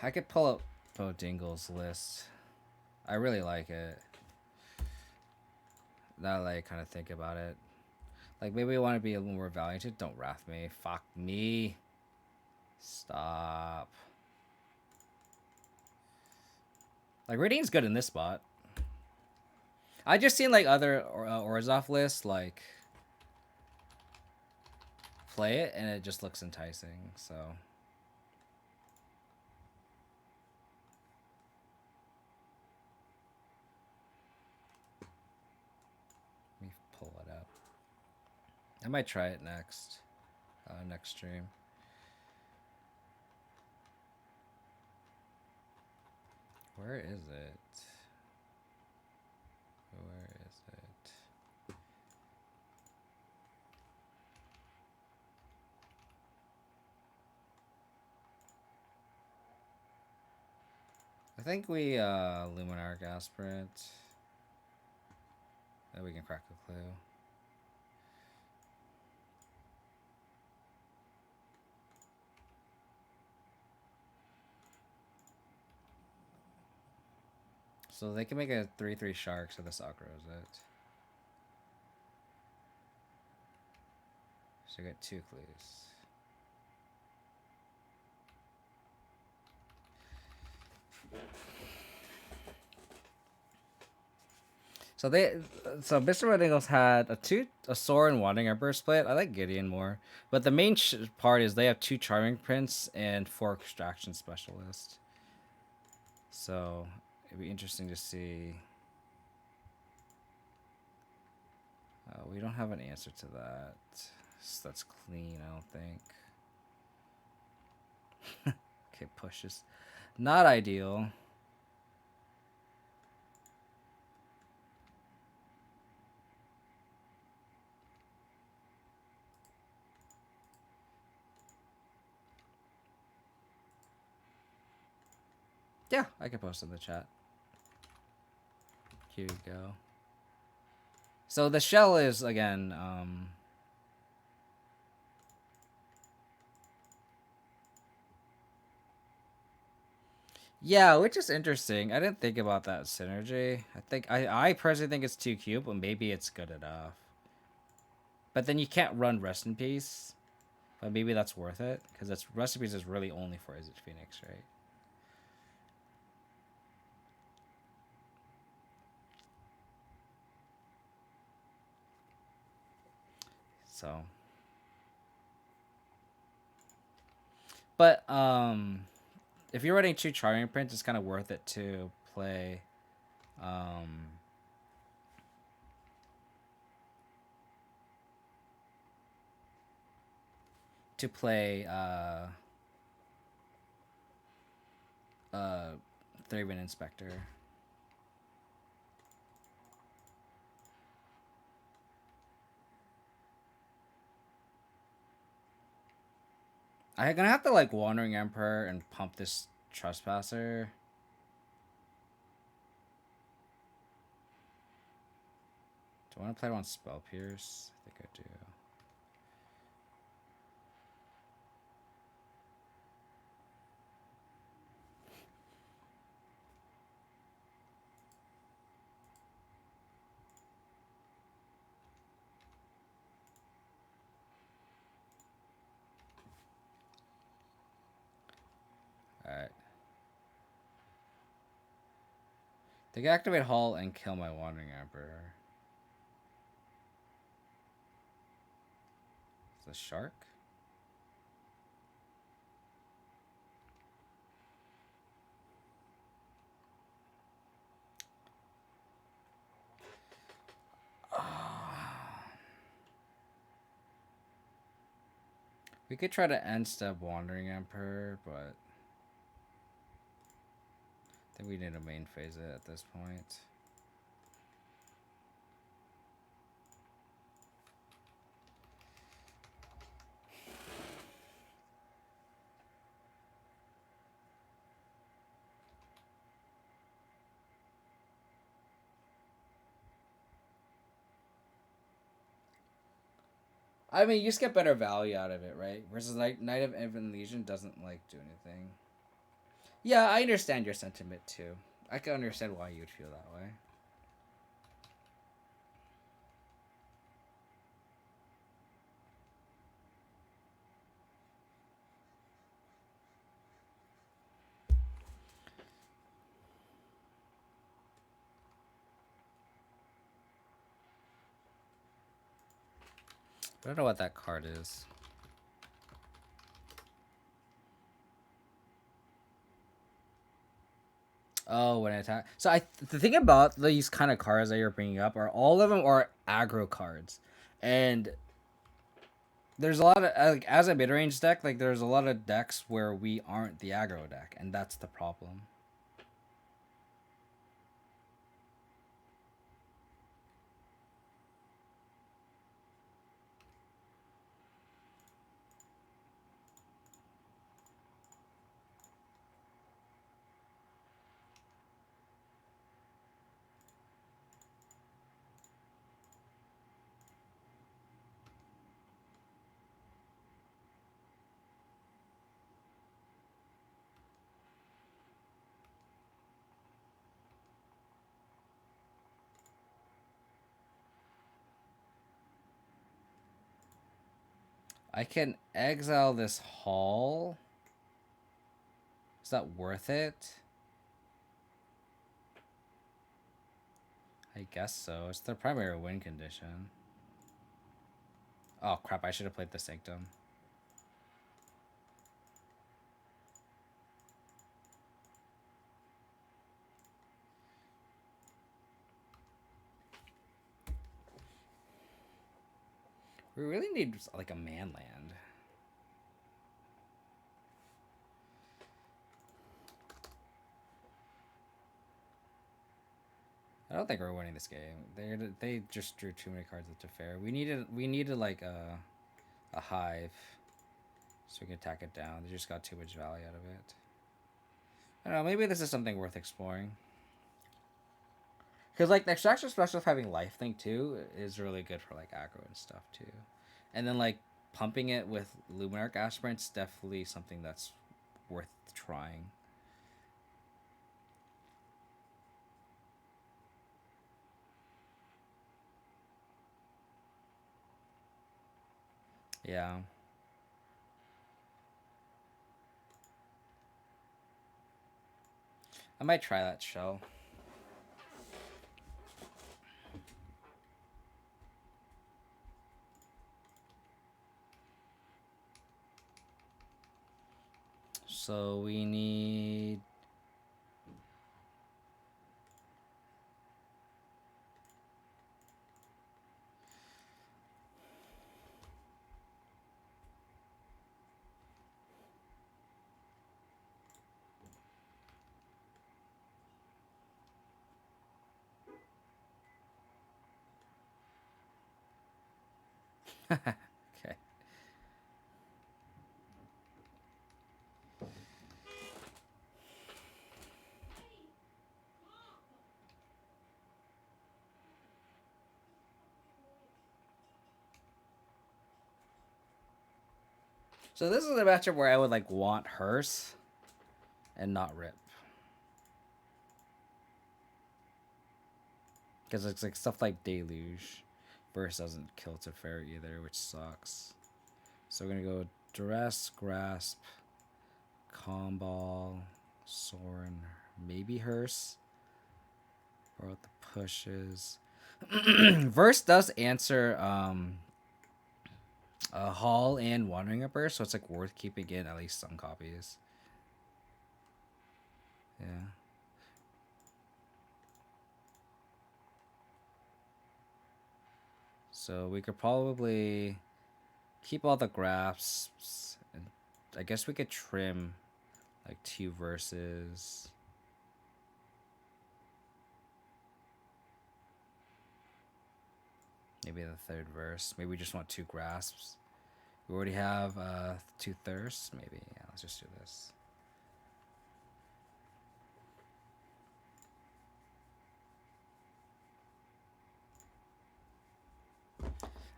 I could pull up Bo Dingle's list. I really like it. Now that I kind of think about it, like maybe we want to be a little more valiant. Don't wrath me. Fuck me. Stop. Like Radiant's good in this spot. I just seen like other Orzhov lists like play it and it just looks enticing. So I might try it next stream. Where is it? Where is it? I think we Luminarch Aspirant. Then we can crack a clue. So they can make a 3/3 shark, so this aggro's it. So you get 2 clues. So Mr. Wendigos had a Sorin wanting our burst split. I like Gideon more, but the main part is they have 2 Charming Prince and 4 Extraction Specialist. So it'd be interesting to see. We don't have an answer to that. So that's clean, I don't think. Okay, pushes. Not ideal. Yeah, I can post in the chat. Here you go. So the shell is, again, yeah, which is interesting. I didn't think about that synergy. I personally think it's too cute, but maybe it's good enough. But then you can't run Rest in Peace. But maybe that's worth it, because that's Rest in Peace is really only for Izzet Phoenix, right? So, but if you're running 2 Charming Prince, it's kind of worth it to play Thraben Inspector. I'm gonna have to like Wandering Emperor and pump this Trespasser. Do I want to play it on Spell Pierce? I think I do. Alright. They can activate Hull and kill my Wandering Emperor. Is this Shark? We could try to end step Wandering Emperor, but I think we need to main phase it at this point. I mean, you just get better value out of it, right? Versus Knight of Infinite Legion doesn't like do anything. Yeah, I understand your sentiment too. I can understand why you'd feel that way. I don't know what that card is. Oh, when I attack. So the thing about these kind of cards that you're bringing up are all of them are aggro cards, and there's a lot of like as a mid range deck, like there's a lot of decks where we aren't the aggro deck, and that's the problem. I can exile this hall. Is that worth it? I guess so. It's the primary win condition. Oh crap, I should have played the Sanctum. We really need like a man land. I don't think we're winning this game. They just drew too many cards to fair. We needed like a hive, so we can attack it down. They just got too much value out of it. I don't know. Maybe this is something worth exploring. Because like the extraction special of having life thing too is really good for like aggro and stuff too, and then like pumping it with Luminarch Aspirant's definitely something that's worth trying. Yeah. I might try that shell. So we need okay. So this is a matchup where I would like want Hearse and not Rip. Because it's like stuff like Deluge. Burst doesn't kill Teferi either, which sucks. So we're gonna go Duress, Grasp, Comball, Sorin, maybe Hearse. Or what the pushes. Verse does answer a Hall and Wandering a Burst, so it's like worth keeping in at least some copies. Yeah. So we could probably keep all the grasps, and I guess we could trim like 2 verses. Maybe the 3rd verse. Maybe we just want 2 grasps. We already have 2 thirsts. Maybe yeah. Let's just do this.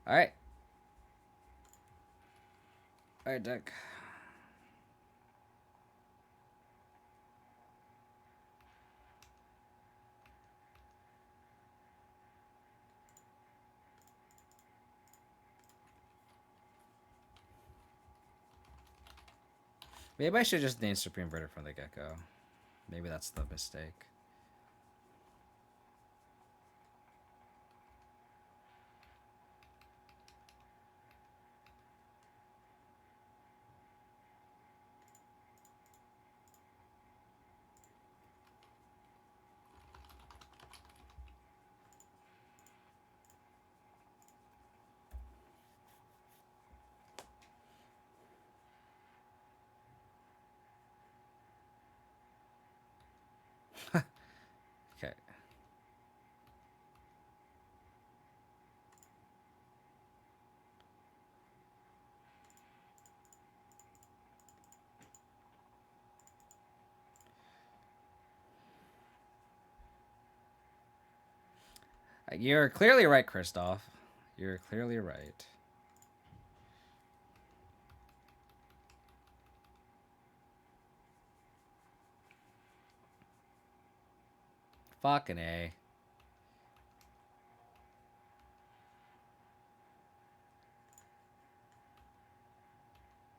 All right. All right, deck. Maybe I should just name Supreme Verdict from the get-go. Maybe that's the mistake. You're clearly right, Christoph. You're clearly right. Fucking A.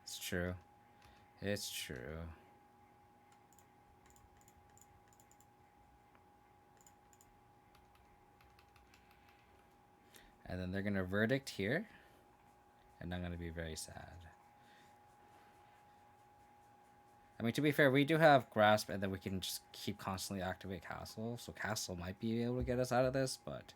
It's true. It's true. And then they're gonna verdict here. And I'm gonna be very sad. I mean, to be fair, we do have grasp, and then we can just keep constantly activate castle. So castle might be able to get us out of this, but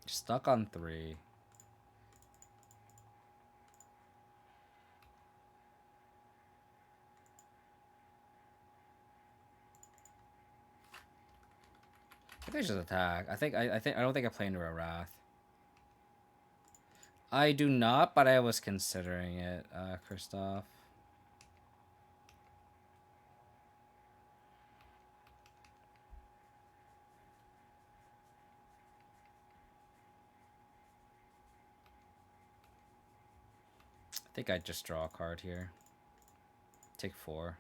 stuck on 3. I think I just attack. I don't think I play into a wrath. I do not, but I was considering it, Christoph. I think I'd just draw a card here. Take 4.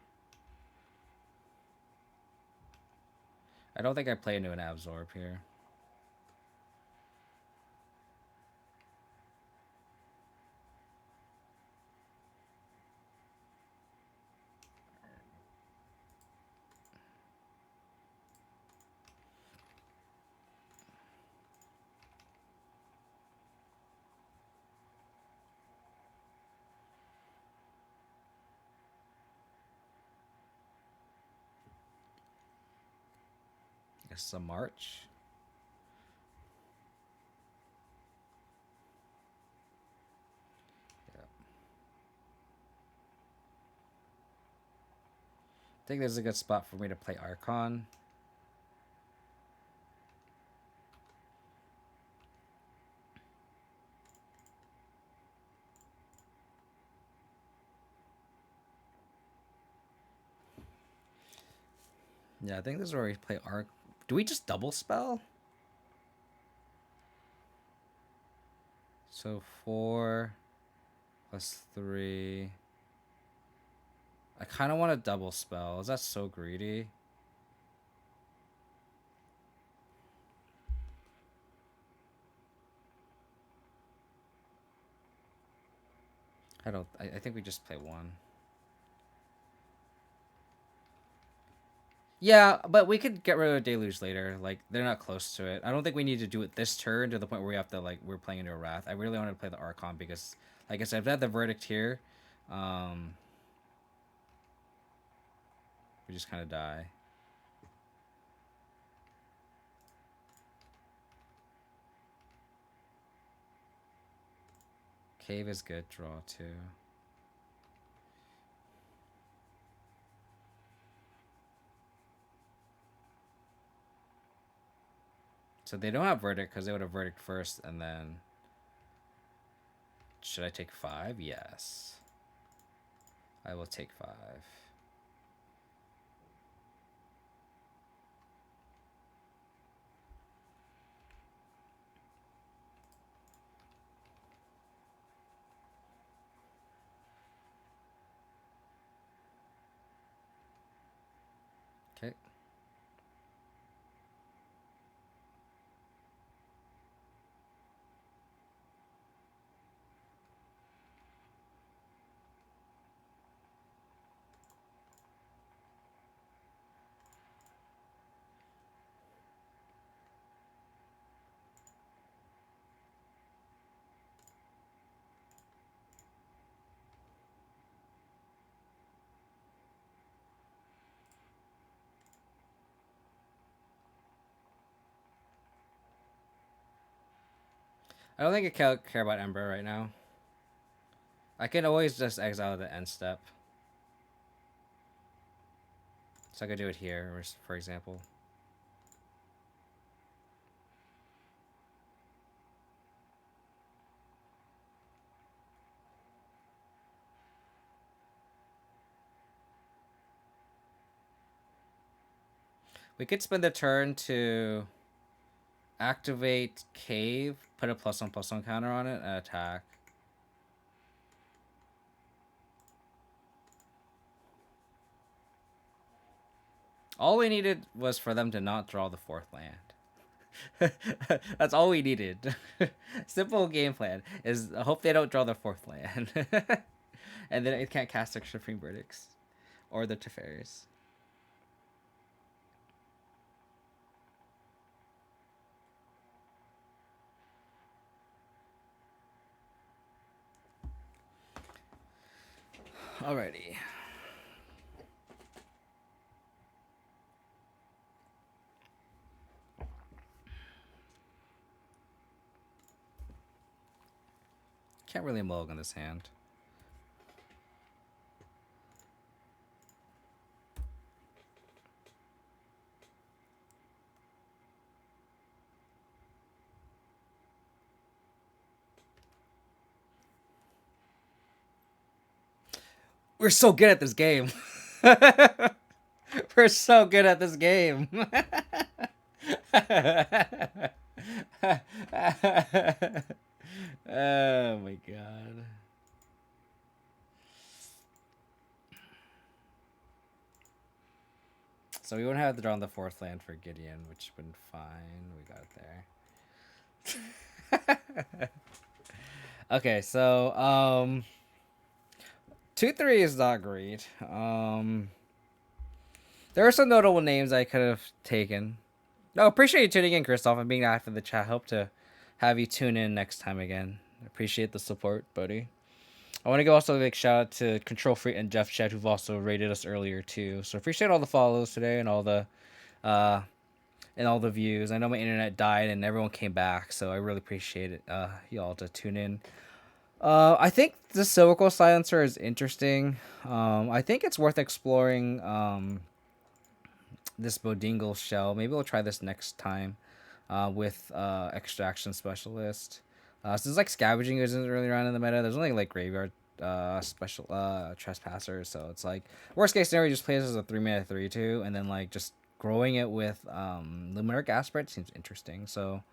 I don't think I play into an absorb here. Guess a march. Yeah. I think this is a good spot for me to play Archon. Yeah, I think this is where we play Arc. Do we just double spell? So 4 plus 3. I kind of want to double spell. Is that so greedy? I think we just play 1. Yeah, but we could get rid of Deluge later. Like, they're not close to it. I don't think we need to do it this turn to the point where we have to, like, we're playing into a Wrath. I really want to play the Archon because, like I said, I've had the Verdict here. We just kind of die. Cave is good. Draw 2. So they don't have Verdict because they would have Verdict first and then... Should I take 5? Yes. I will take 5. Okay. I don't think I care about Ember right now. I can always just exile the end step. So I could do it here, for example. We could spend the turn to activate Cave, put a +1/+1 counter on it, and attack. All we needed was for them to not draw the 4th land. That's all we needed. Simple game plan is hope they don't draw the 4th land. And then it can't cast extra Supreme Verdicts or the Teferis. Alrighty. Can't really mulligan this hand. We're so good at this game. We're so good at this game. Oh my god. So we wouldn't have to draw on the 4th land for Gideon, which would have been fine. We got there. Okay, so 2-3 is not great. There are some notable names I could have taken. No, appreciate you tuning in, Christoph, and being active in the chat. Hope to have you tune in next time again. Appreciate the support, buddy. I want to give also a big shout out to Control Freak and Jeff Chet, who've also rated us earlier too. So appreciate all the follows today and all the views. I know my internet died and everyone came back, so I really appreciate it. Y'all to tune in. I think the Silvercoal Silencer is interesting. I think it's worth exploring. This Bodingle shell. Maybe we'll try this next time with Extraction Specialist. Since like Scavenging isn't really around in the meta, there's only like Graveyard special Trespassers, so it's like worst case scenario, just plays as a 3-mana 3/2, and then like just growing it with Luminarch Aspirate seems interesting. So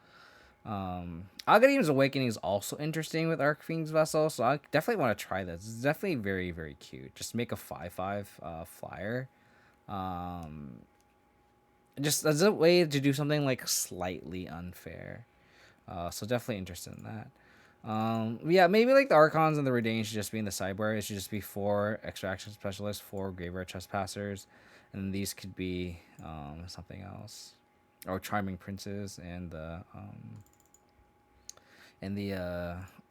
Aghanim Awakening is also interesting with Archfiend's Vessel, so I definitely want to try this. It's definitely very, very cute. Just make a 5/5 flyer. Just as a way to do something like slightly unfair. So definitely interested in that. Yeah, maybe like the Archons and the Redain should just be in the sideboard. It should just be 4 Extraction Specialists, 4 Graveyard Trespassers, and these could be something else, or Charming Princes and the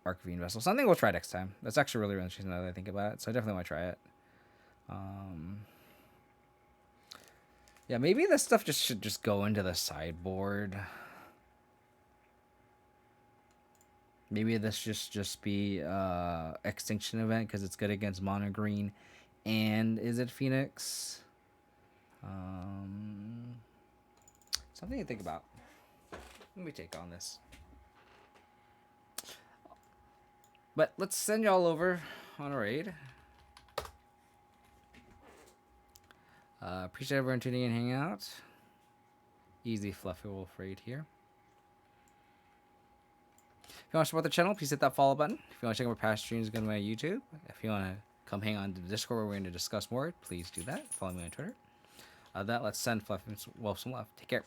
Archfiend Vessel. Something we'll try next time. That's actually really, really interesting now that I think about it. So I definitely want to try it. Yeah, maybe this stuff should just go into the sideboard. Maybe this just be Extinction Event because it's good against Mono Green and Izzet Phoenix. Something to think about. Let me take on this. But let's send y'all over on a raid. Appreciate everyone tuning in and hanging out. Easy, fluffy wolf raid here. If you want to support the channel, please hit that follow button. If you want to check out my past streams, go to my YouTube. If you want to come hang on to the Discord where we're going to discuss more, please do that. Follow me on Twitter. Let's send Fluffy Wolf some love. Take care.